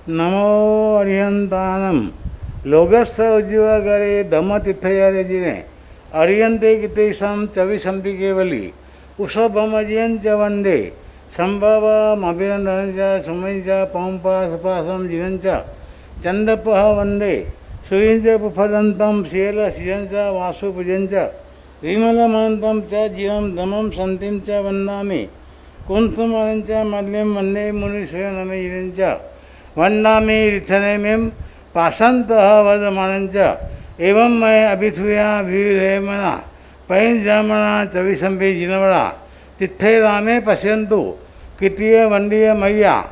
નમો અરિયંતાનમ લોગસ્થ ઉજ્જવગરે ધમતિથયરેજીને અરિયંતે ગીતેશમ ચવિશંપિ કેવલી ઉષભમજયં ચ વંદે સંભવમભિનંદન ચ સુમય ચ પંપા સુપાસમ જીવન ચ ચંદપઃ વંદે સુયં ચ પુફદંતમ શીલશિયં ચ વાસુપૂજન ચ વિમલમનંતમ ચ જીવમ ધમમ સંતિમ ચ વંદામિ કુંસુમં ચ મલ્યં વંદે મુનિશ્રેયનમયં ચ વંદામિ રિથનેમિં પાસંતઃ વર્ધમાનં ચ એવં મય અભિથુયા વિરેમના પૈંજામણા ચવિશંભી જીનવડા તિથ્થે રામે પશ્યંતુ કીર્તિય વંદીય મય્યા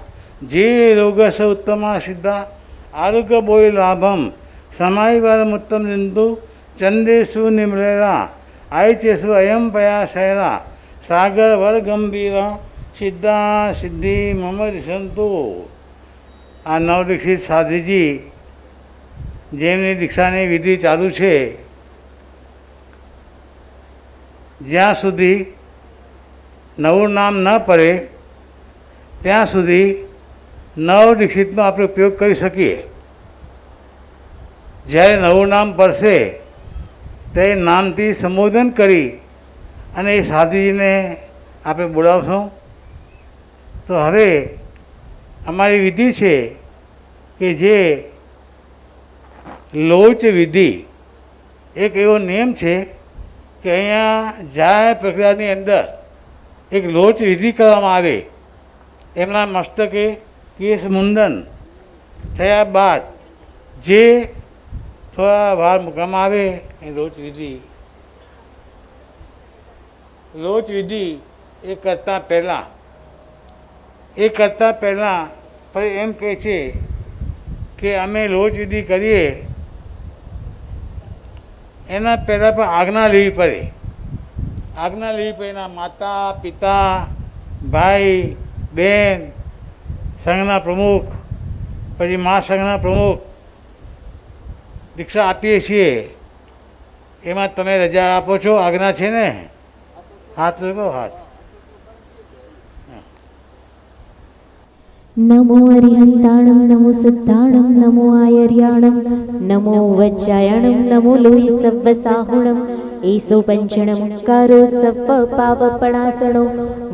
જે રોગસ ઉત્તમા સિદ્ધા આરોગ્ય બોય લાભમ સમાયવરમુત્તમ જંતુ ચંદેશુ નિમ્રેરા આયચેસુ અયમ પયા શૈરા સાગર વર ગંભીરા સિદ્ધા સિદ્ધિ મમ રિશંતુ. આ નવદીક્ષિત સાધુજી જેમની દીક્ષાની વિધિ ચાલુ છે જ્યાં સુધી નવું નામ ન પડે ત્યાં સુધી નવ દીક્ષિતનો આપણે ઉપયોગ કરી શકીએ. જ્યારે નવું નામ પડશે તે નામથી સંબોધન કરી અને એ સાધુજીને આપણે બોલાવશું. તો હવે અમારી વિધિ છે કે જે લોચ વિધિ એક એવો નિયમ છે કે અહીંયા જાહેર પ્રક્રિયાની અંદર એક લોચ વિધિ કરવામાં આવે. એમના મસ્તકે કેસ મુંડન થયા બાદ જે થોડા વાર મૂકવામાં આવે એ લોચ વિધિ એ કરતાં પહેલાં ફરી એમ કહે છે કે અમે લોચ વિધિ કરીએ એના પહેલાં પણ આજ્ઞા લેવી પડે. એના માતા પિતા ભાઈ બહેન સંઘના પ્રમુખ પછી મહાસંઘના પ્રમુખ દીક્ષા આપીએ છીએ એમાં તમે રજા આપો છો? આજ્ઞા છે ને? હાથ લગો હાથ. નમો અરિહંતાણમ નમો સિદ્ધાણમ નમો આયર્યાણમ નમો વજ્જાયણમ નમો લોહિ સવ્વ સાહુણમ એસો પંચણમકારો સવ્વ પાવપણાસણો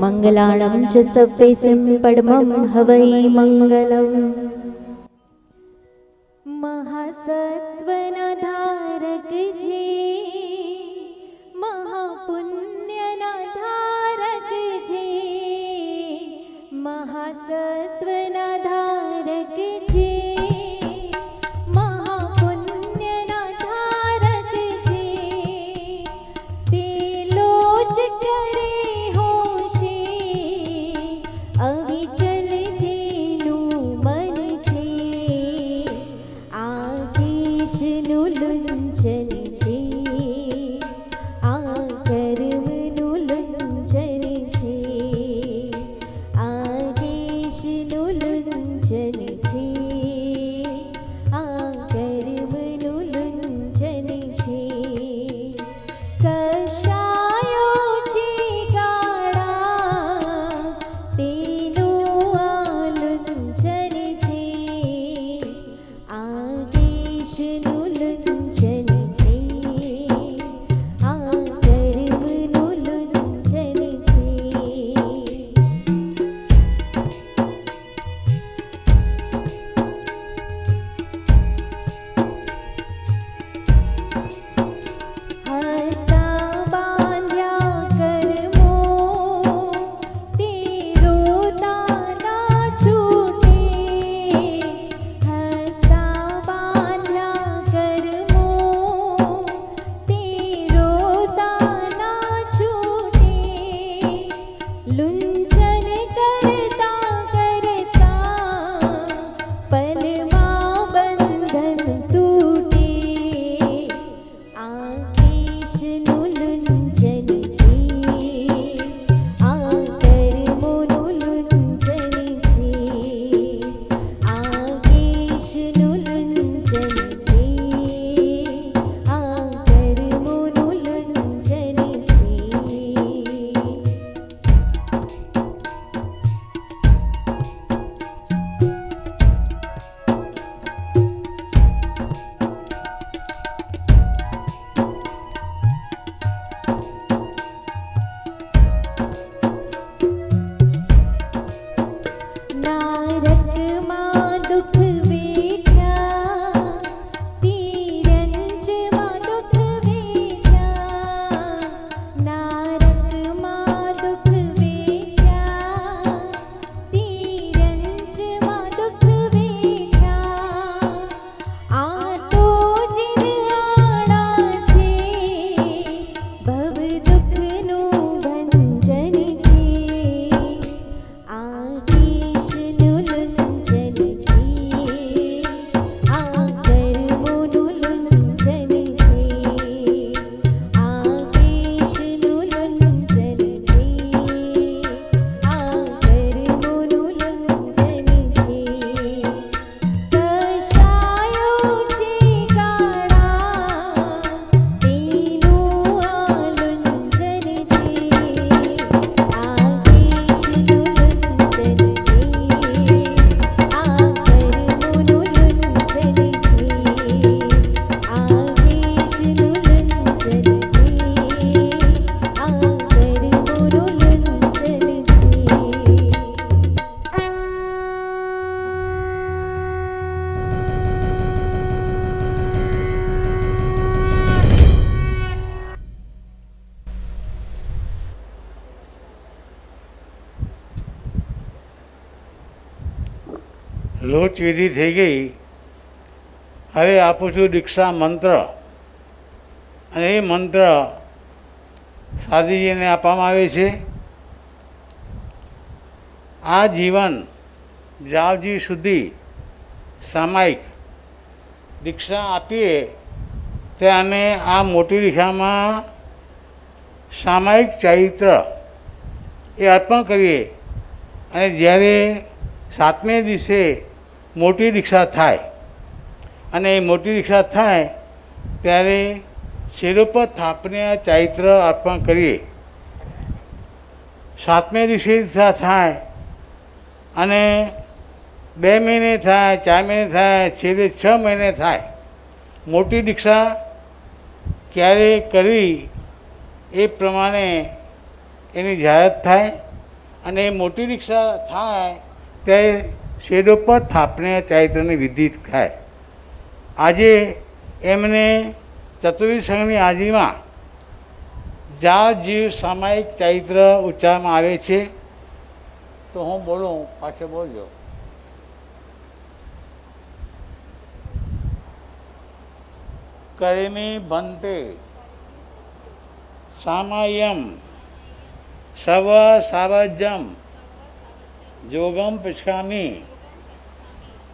મંગલાણમ ચ સવ્વે સિંપડમમ હવૈ મંગલમ. મહાસત્વના ધારક જે મહાપુણ્યના ધારક જે મહાસત્વના ધારક જે મહાપુણ્યના ધારક જે તે લોચ કરે હોશે અવિચલ જેનું મન છે આ દેશનું લુંચન છે આ કર્મનું લુંચન છે આ દેશનું લુંચન છે આ કર્મનું લુંચન છે. કશાયો છે કાળા તેનું આ લુંચન છે આ દેશનું લુંચન છે લોચ વિધિ થઈ ગઈ. હવે આપું છું દીક્ષા મંત્ર, અને એ મંત્ર સાધુજીને આપવામાં આવે છે. આ જીવન જાવજી સુધી સામાયિક દીક્ષા આપીએ તો અમે આ મોટી દીક્ષામાં સામાયિક ચરિત્ર એ અર્પણ કરીએ. અને જ્યારે 7મે દિવસે મોટી દીક્ષા થાય, અને એ મોટી દીક્ષા થાય ત્યારે શિરોપર થાપને આ ચૈત્ર અર્પણ કરીએ. 7મે દિવસે દીક્ષા થાય અને 2 મહિને થાય, 4 મહિને થાય, છેલ્લે 6 મહિને થાય. મોટી દીક્ષા ક્યારે કરવી એ પ્રમાણે એની જાહેરાત થાય, અને એ મોટી દીક્ષા થાય ત્યારે શિરોપર થાપને ચૈત્રની વિધિ થાય. આજે એમને ચતુર્વિધ સંઘની હાજરીમાં જાવ જીવ સામાયિક ચૈત્ર ઉચ્ચારવામાં આવે છે. તો હું બોલું, પાછળ બોલજો. કરેમી ભંતે સામાયમ સવ સાવજ્યમ જોગમ પછામી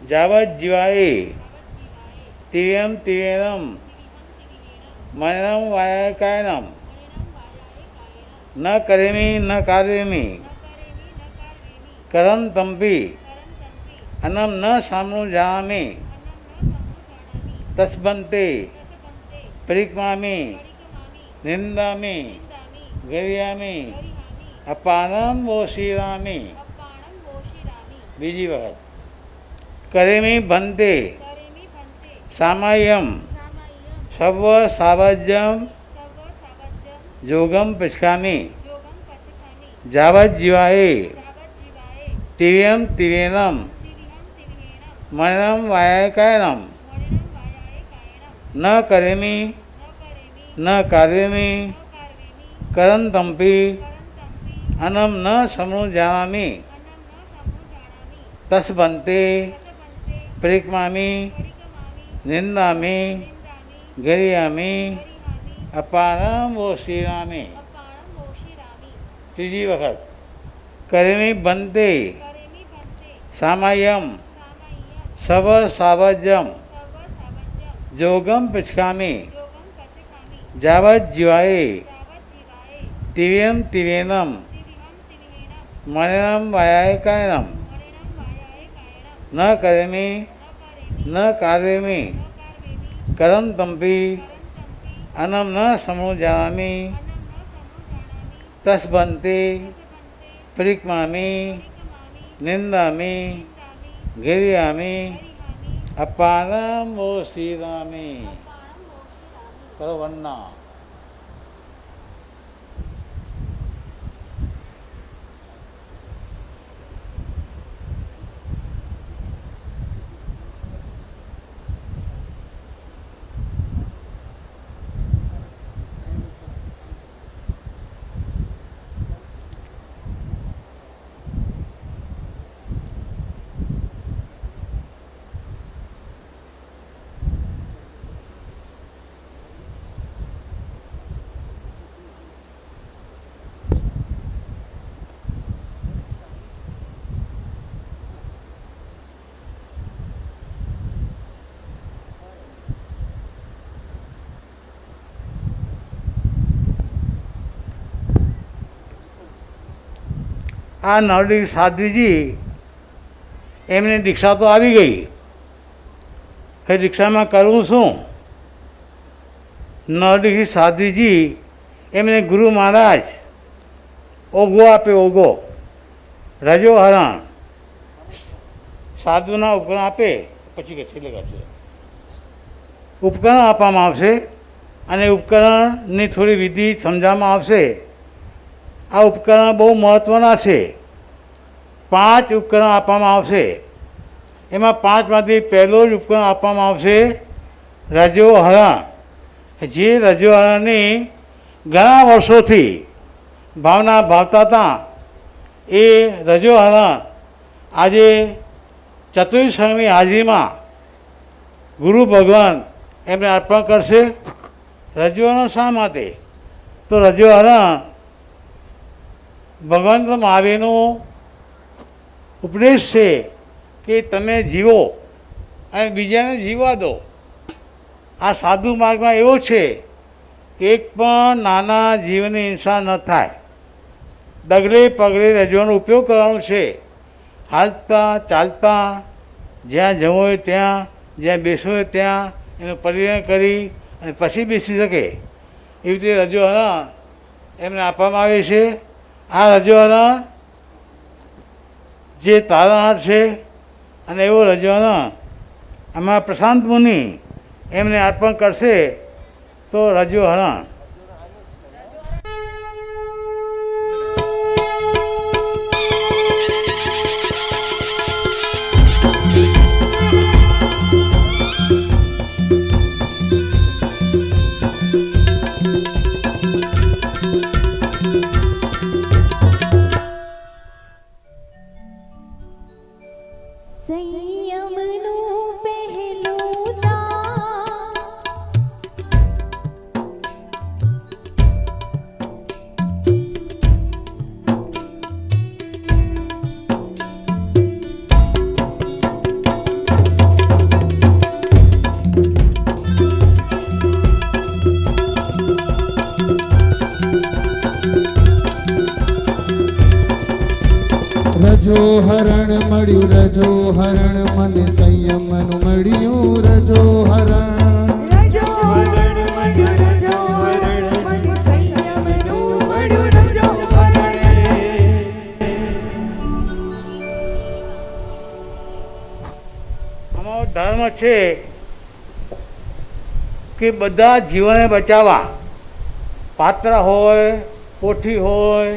જાવત જીવાય તિવ્યમ તિવેનમ મનનમ વાયકાયનમ ન કરેમી ન કાર્યેમી કરમ તંપી અનમ ન સામનું જાનામી તસ્બંતે પરિક્રમામી નિંદામી ગરિયામી અપાનમ ઓશિરામી. બીજી વખત કરેમી ભંતે સામાયમ સવ સાવજ્યમ જોગમ પછામી જાવત જીવાય તિવ્યમ તિવેનમ મનનમ વાયકાયનમ ન કરેમી ન કાર્યેમી કરંતંપી અનમ ન સમનું જાનામી તસ્બંતે પરિક્રમામી નિંદામી ગરિયામી અપાનમ ઓશિરામી. ત્રીજી વખત કરેમી બંતે સામાયમ સવ સાવજ્યમ જોગમ પછામી જાવત જીવાય તિવ્યમ તિવેનમ મનનમ વાયકાયનમ ન કરેમી ન કાર્યેમી કરમ તંપી અનમ ન સમનું જાનામી તસ્બંતે પરિક્રમામી નિંદામી ગરિયામી અપાનમ ઓશિરામી. કરો વંદના. આ નવડી સાધ્વીજી એમને દીક્ષા તો આવી ગઈ. એ દીક્ષામાં કરવું શું? નવડી સાધ્વીજી એમને ગુરુ મહારાજ ઓગો આપે. ઓગો રજો હરણ સાધુના ઉપકરણ આપે. પછી કે છેલ્લે ઉપકરણ આપવામાં આવશે, અને ઉપકરણની થોડી વિધિ સમજાવવામાં આવશે. આ ઉપકરણ બહુ મહત્ત્વના છે. 5 ઉપકરણ આપવામાં આવશે. એમાં 5માંથી પહેલો જ ઉપકરણ આપવામાં આવશે રજો હરણ. જે રજો હરણની ઘણા વર્ષોથી ભાવના ભાવતા હતા, એ રજો હરણ આજે ચતુર્સંઘની હાજરીમાં ગુરુ ભગવાન એમને અર્પણ કરશે. રજવાહરણ શા માટે? તો રજવાહરણ ભગવાન મહાવીરનો ઉપદેશ છે કે તમે જીવો અને બીજાને જીવવા દો. આ સાધુ માર્ગમાં એવો છે કે એક પણ નાના જીવની હિંસા ન થાય. ડગલે પગલે રજવાનો ઉપયોગ કરવાનો છે. હાલતા ચાલતા જ્યાં જવું હોય ત્યાં, જ્યાં બેસવું હોય ત્યાં એનું પરિવહન કરી અને પછી બેસી શકે એવી રીતે રજવાહરણ એમને આપવામાં આવે છે. આ રજવાહરણ જે તારણહાર છે અને એવો રજવાહરણ અમારા પ્રશાંત મુનિ એમને અર્પણ કરશે. તો રજવાહરણ સંયમનું પહેલું દાન રજો હરણ મળ્યું, રજો હરણ મને સંયમનું મળ્યું. રજો હરણ રજો હરણ મળ્યું, રજો હરણ મને સંયમનું મળ્યું. રજો અમારો ધર્મ છે કે બધા જીવોને બચાવવા. પાત્ર હોય, પોઠી હોય,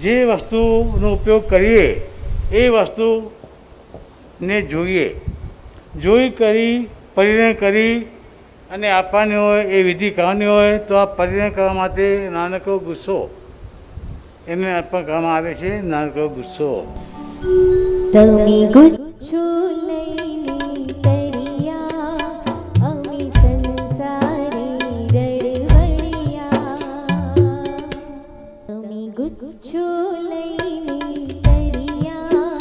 જે વસ્તુનો ઉપયોગ કરીએ એ વસ્તુને જોઈ કરી પરિણય કરી અને આપવાની હોય એ વિધિ કરવાની હોય. તો આ પરિણય કરવા માટે નાનકડો ગુસ્સો એમને અર્પણ કરવામાં આવે છે. નાનકડો ગુસ્સો તમે ગુચ્છો લઈને તરિયા અમે સંસારી રડવડિયા. તમે ગુચ્છો લઈને તરિયા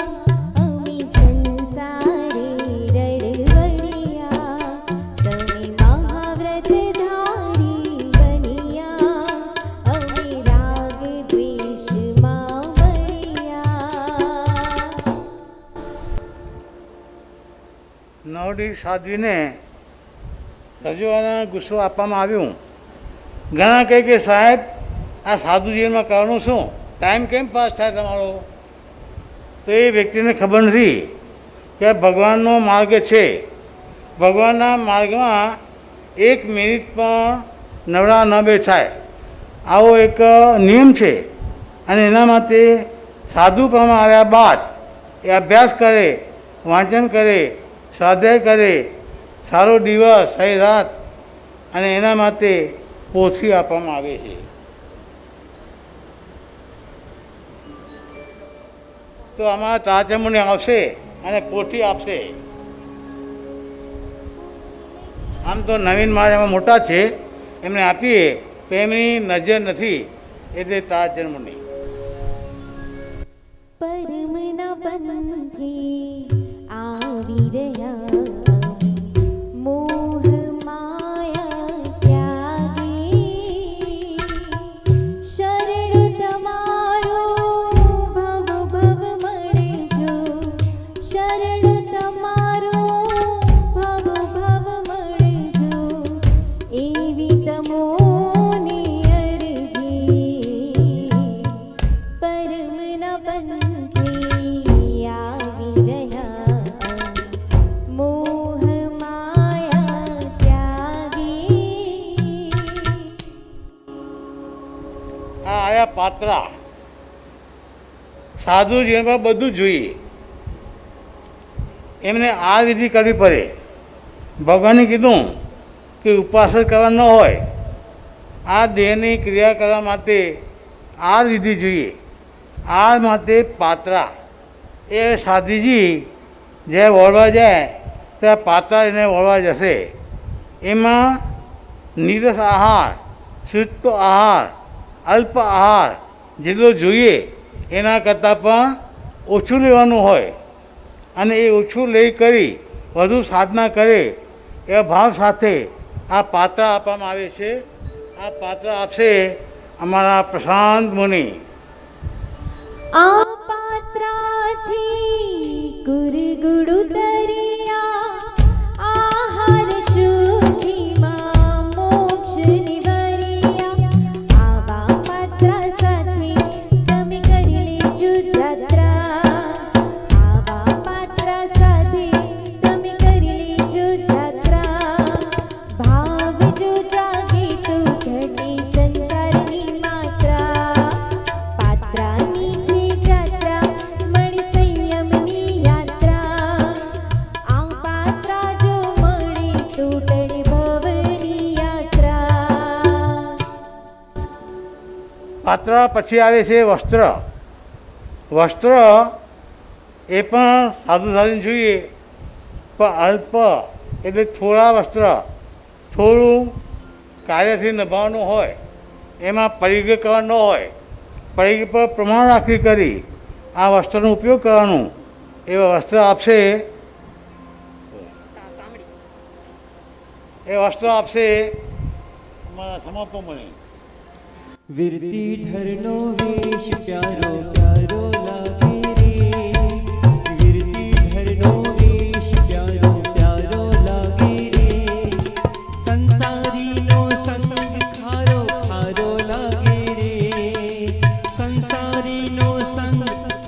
અમે સંસારી રડવડિયા. તમે મહાવ્રત ધારી બન્યા અમે રાગ દ્વેષમાં વળ્યા. નવડી સાધ્વીને રજવાના ગુસ્સો આપવામાં આવ્યું. ઘણા કહે કે સાહેબ આ સાધુ જીવનમાં કરવાનું શું, ટાઈમ કેમ પાસ થાય તમારો? તો એ વ્યક્તિને ખબર નથી કે આ ભગવાનનો માર્ગ છે. ભગવાનના માર્ગમાં 1 મિનિટ પણ નવરા ન બેઠાય આવો એક નિયમ છે. અને એના માટે સાધુપણામાં આવ્યા બાદ એ અભ્યાસ કરે, વાંચન કરે, સ્વાધ્યાય કરે, સારો દિવસ સારી રાત, અને એના માટે પોથી આપવામાં આવે છે. તો આમાં તાચમુનિ આવશે અને પોથી આપશે. આમ તો નવીન માર એમાં મોટા છે, એમને આપીએ તો એમની નજર નથી, એટલે તાચમુનિ. પરમના પંથી આવી રહ્યા મોહ માયા ત્યાગી. શરણો તમારો ભવ ભવ મળજો. શરણો તમારો ભવ ભવ મળજો. એવી તમોની અરજી. પરમના પંથી આવી રહ્યા મોહ માયા ત્યાગી. આ આયા પાત્રા. સાધુ જીવનમાં બધું જ જોઈએ. એમને આ વિધિ કરવી પડે. ભગવાને કીધું કે ઉપાસ જ કરવા ન હોય, આ દેહની ક્રિયા કરવા માટે આ વિધિ જોઈએ. આ માટે પાત્રા એ સાધીજી જે વળવા જાય ત્યાં પાત્રા એને વળવા જશે. એમાં નીરસ આહાર, શુષ્ક આહાર, અલ્પ આહાર જેટલો જોઈએ એના કરતાં પણ ઓછું લેવાનું હોય અને એ ઓછું લઈ કરી વધુ સાધના કરે એવા ભાવ સાથે આ પાત્ર આપવામાં આવે છે. આ પાત્ર આપશે અમારા પ્રશાંત મુનિ. આ પાત્રાથી ગુરુ તરિયા આહાર શુદ્ધિમાં મોક્ષ નિવરિયા. આવા પાત્રા સાથે તમે કરી લેજો જાત્રા. આવા પાત્રા સાથે તમે કરી લેજો જાત્રા. ભાવ જો જાગે તો ઘટે સંસારની માત્રા. પાત્રાની જે જાત્રા મળી સંયમની યાત્રા. આ પાત્રા જો મળે તો ટળે ભવની યાત્રા. પાત્ર પછી આવે છે વસ્ત્ર. વસ્ત્ર એ પણ સાધુ સાધીને જોઈએ પણ અલ્પ એટલે થોડા વસ્ત્ર, થોડું કાર્યથી નિભાવવાનું હોય, એમાં પરિગ્રહ કરવાનો હોય, પરિગ્રહ પર પ્રમાણ રાખી કરી આ વસ્ત્રનો ઉપયોગ કરવાનું એવા વસ્ત્ર આપશે. એ વસ્ત્ર આપશે અમારા સમાપો મને. विरती धरनो वेश प्यारो प्यारो लागे रे. विरती धरनो वेश प्यारो प्यारो लागे रे. संसारी नो संग खारो खारो लागे रे. संसारी नो संग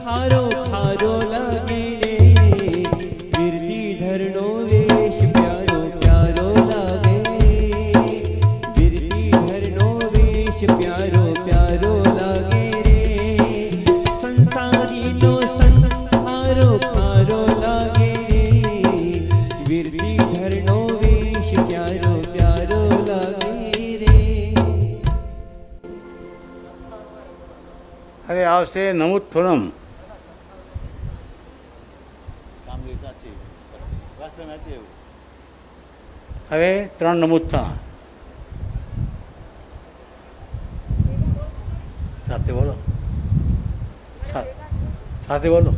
खारो खारो लागे रे. विरती धरनो वेश प्यारो प्यारो लागे रे. विरती धरनो वेश प्यारो प्यारो लागे रे. संसारी नो संग खारो खारो लागे रे. विरती धरनो वेश प्यारो प्यारो लागे रे. હવે આવશે નમુત્થુરમ. હવે 3 નમુત્થા સાથે બોલો, સાથે બોલો.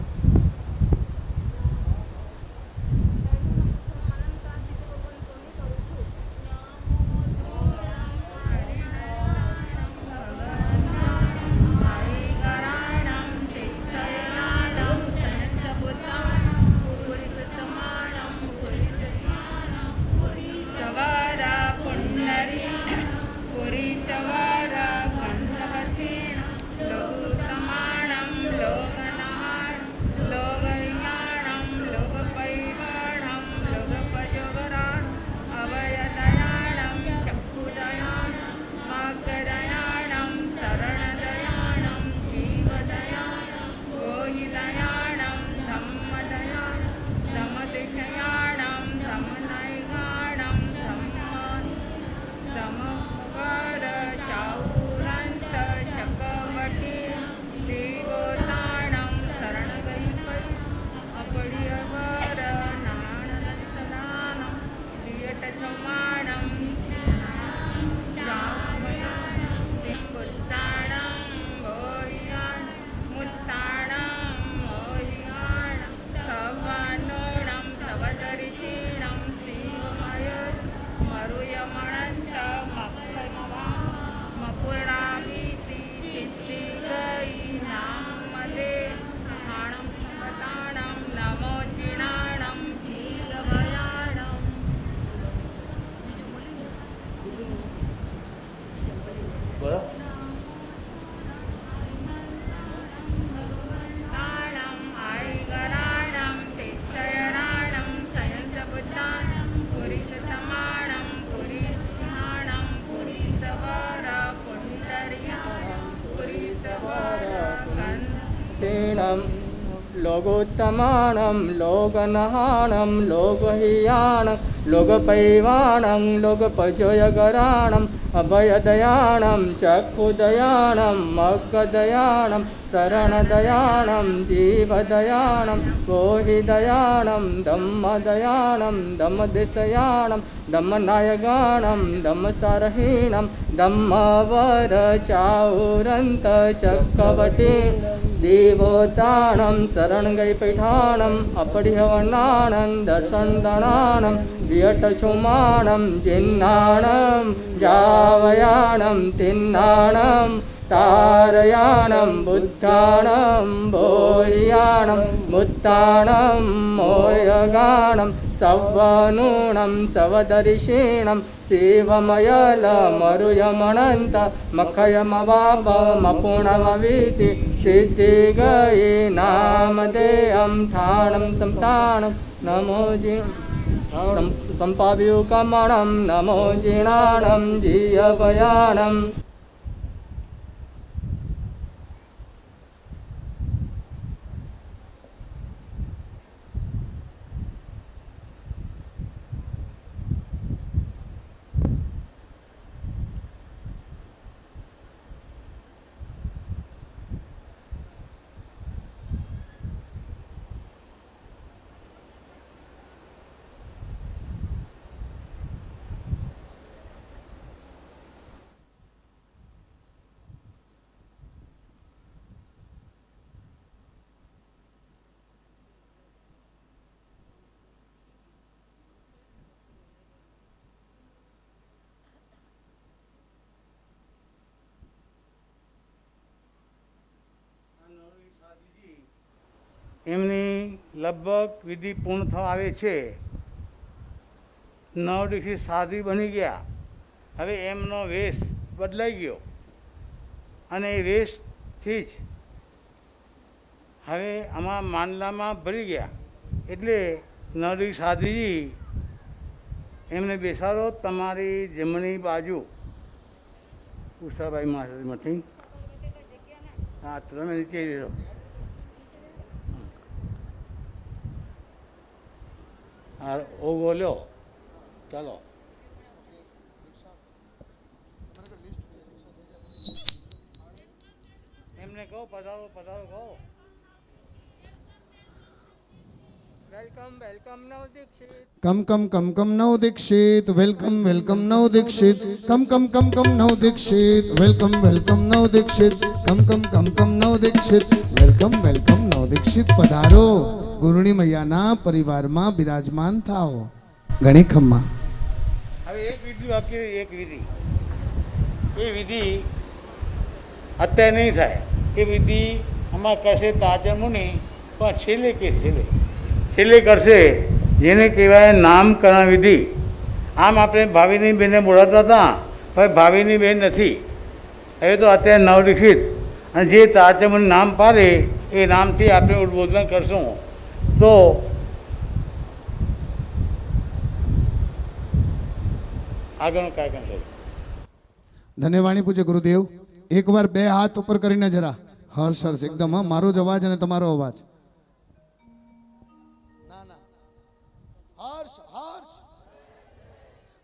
तेणं लोगोत्तमानं लोकनहानं लोकहीयानं लोकपैवाणं लोकपजोयगराणम् अभयदयाणं चक्षुदयाणं मग्गदयाणं शरणदयाणं जीवदयाणं गोहिदयाणं धम्मदयाणं धम्मदिशयाणं धम्मनायगाणं धम्मसारहीणं धम्मवरचाउरन्त चक्रवटी देवोताणं शरणगैपैठाणम् अपरिहवनाणं दर्शनदाणानं वियटछुमाणं जिन्नाणं जावयाणं तिन्नाणं तारयाणं बुद्धाणं बोह्याणं मुत्ताणं मोयगाणं सवनूणं सवदर्शिणं शिवमयलमरुयमनन्त मखयमवापमपुणमवीति सिद्धिगये नामधेयं थाणं संताणं नमो जी सम्पाव्युकमणं नमो जिणाणं जीयभयाणम् એમની લગભગ વિધિ પૂર્ણ થવા આવે છે. 9 દિવસથી સાધુ બની ગયા. હવે એમનો વેશ બદલાઈ ગયો અને એ વેશથી જ હવે આમાં માંડલામાં ભરી ગયા. એટલે 9 દિવસ સાધુજી એમને બેસાડો તમારી જમણી બાજુ. ઉષાભાઈ મારી હા, તમે નીચે રહો. હા, ઓ બોલ્યો. ચાલો, એમને કહો પધારો પધારો કહો. વેલકમ વેલકમ નવ દીક્ષિત કમ કમ કમ કમ નવ દીક્ષિત વેલકમ વેલકમ નવ દીક્ષિત કમ કમ કમ કમ નવ દીક્ષિત વેલકમ વેલકમ નવ દીક્ષિત કમ કમ કમ કમ નવ દીક્ષિત વેલકમ વેલકમ નવ દીક્ષિત. પધારો, ગુરુણી મૈયાના પરિવારમાં બિરાજમાન થાઓ. ઘણી ખમ્મા. હવે એક વિધિ બાકી રહી, એક વિધિ. એ વિધિ અત્યારે નહીં થાય. એ વિધિ આમાં કરશે તાજર મુનિ, પણ છેલ્લે કે છેલ્લે કરશે, જેને કહેવાય નામકરણ વિધિ. આમ આપણે ભાવિની બેનને બોલાવતા હતા, પણ ભાવિની બેન નથી. હવે તો અત્યારે નવદીક્ષિત, અને જે તાજર મુનિ નામ પાડે એ નામથી આપણે ઉદ્બોધન કરશું. તો આગળનું કાર્યક્રમ છે. ધન્યવાણી પૂજ્ય ગુરુદેવ. એકવાર બે હાથ ઉપર કરીને જરા હર્ષ હર્ષ એકદમ. હા, મારો જ અવાજ અને તમારો અવાજ. હર્ષ હર્ષ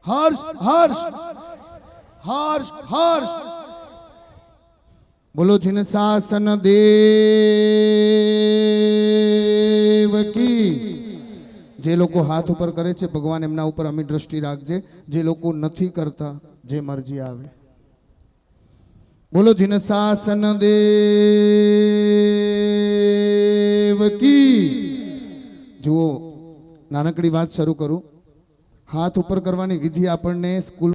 હર્ષ હર્ષ હર્ષ. બોલો જીન શાસન દેવ કી. જે લોકો હાથ ઉપર કરે છે ભગવાન એમના ઉપર અમી દ્રષ્ટિ રાખજે. જે લોકો નથી કરતા, જે મરજી આવે. બોલો જીન શાસન દેવ કી. જુઓ, નાનકડી વાત શરૂ કરું. હાથ ઉપર કરવાની વિધિ આપણને સ્કૂલ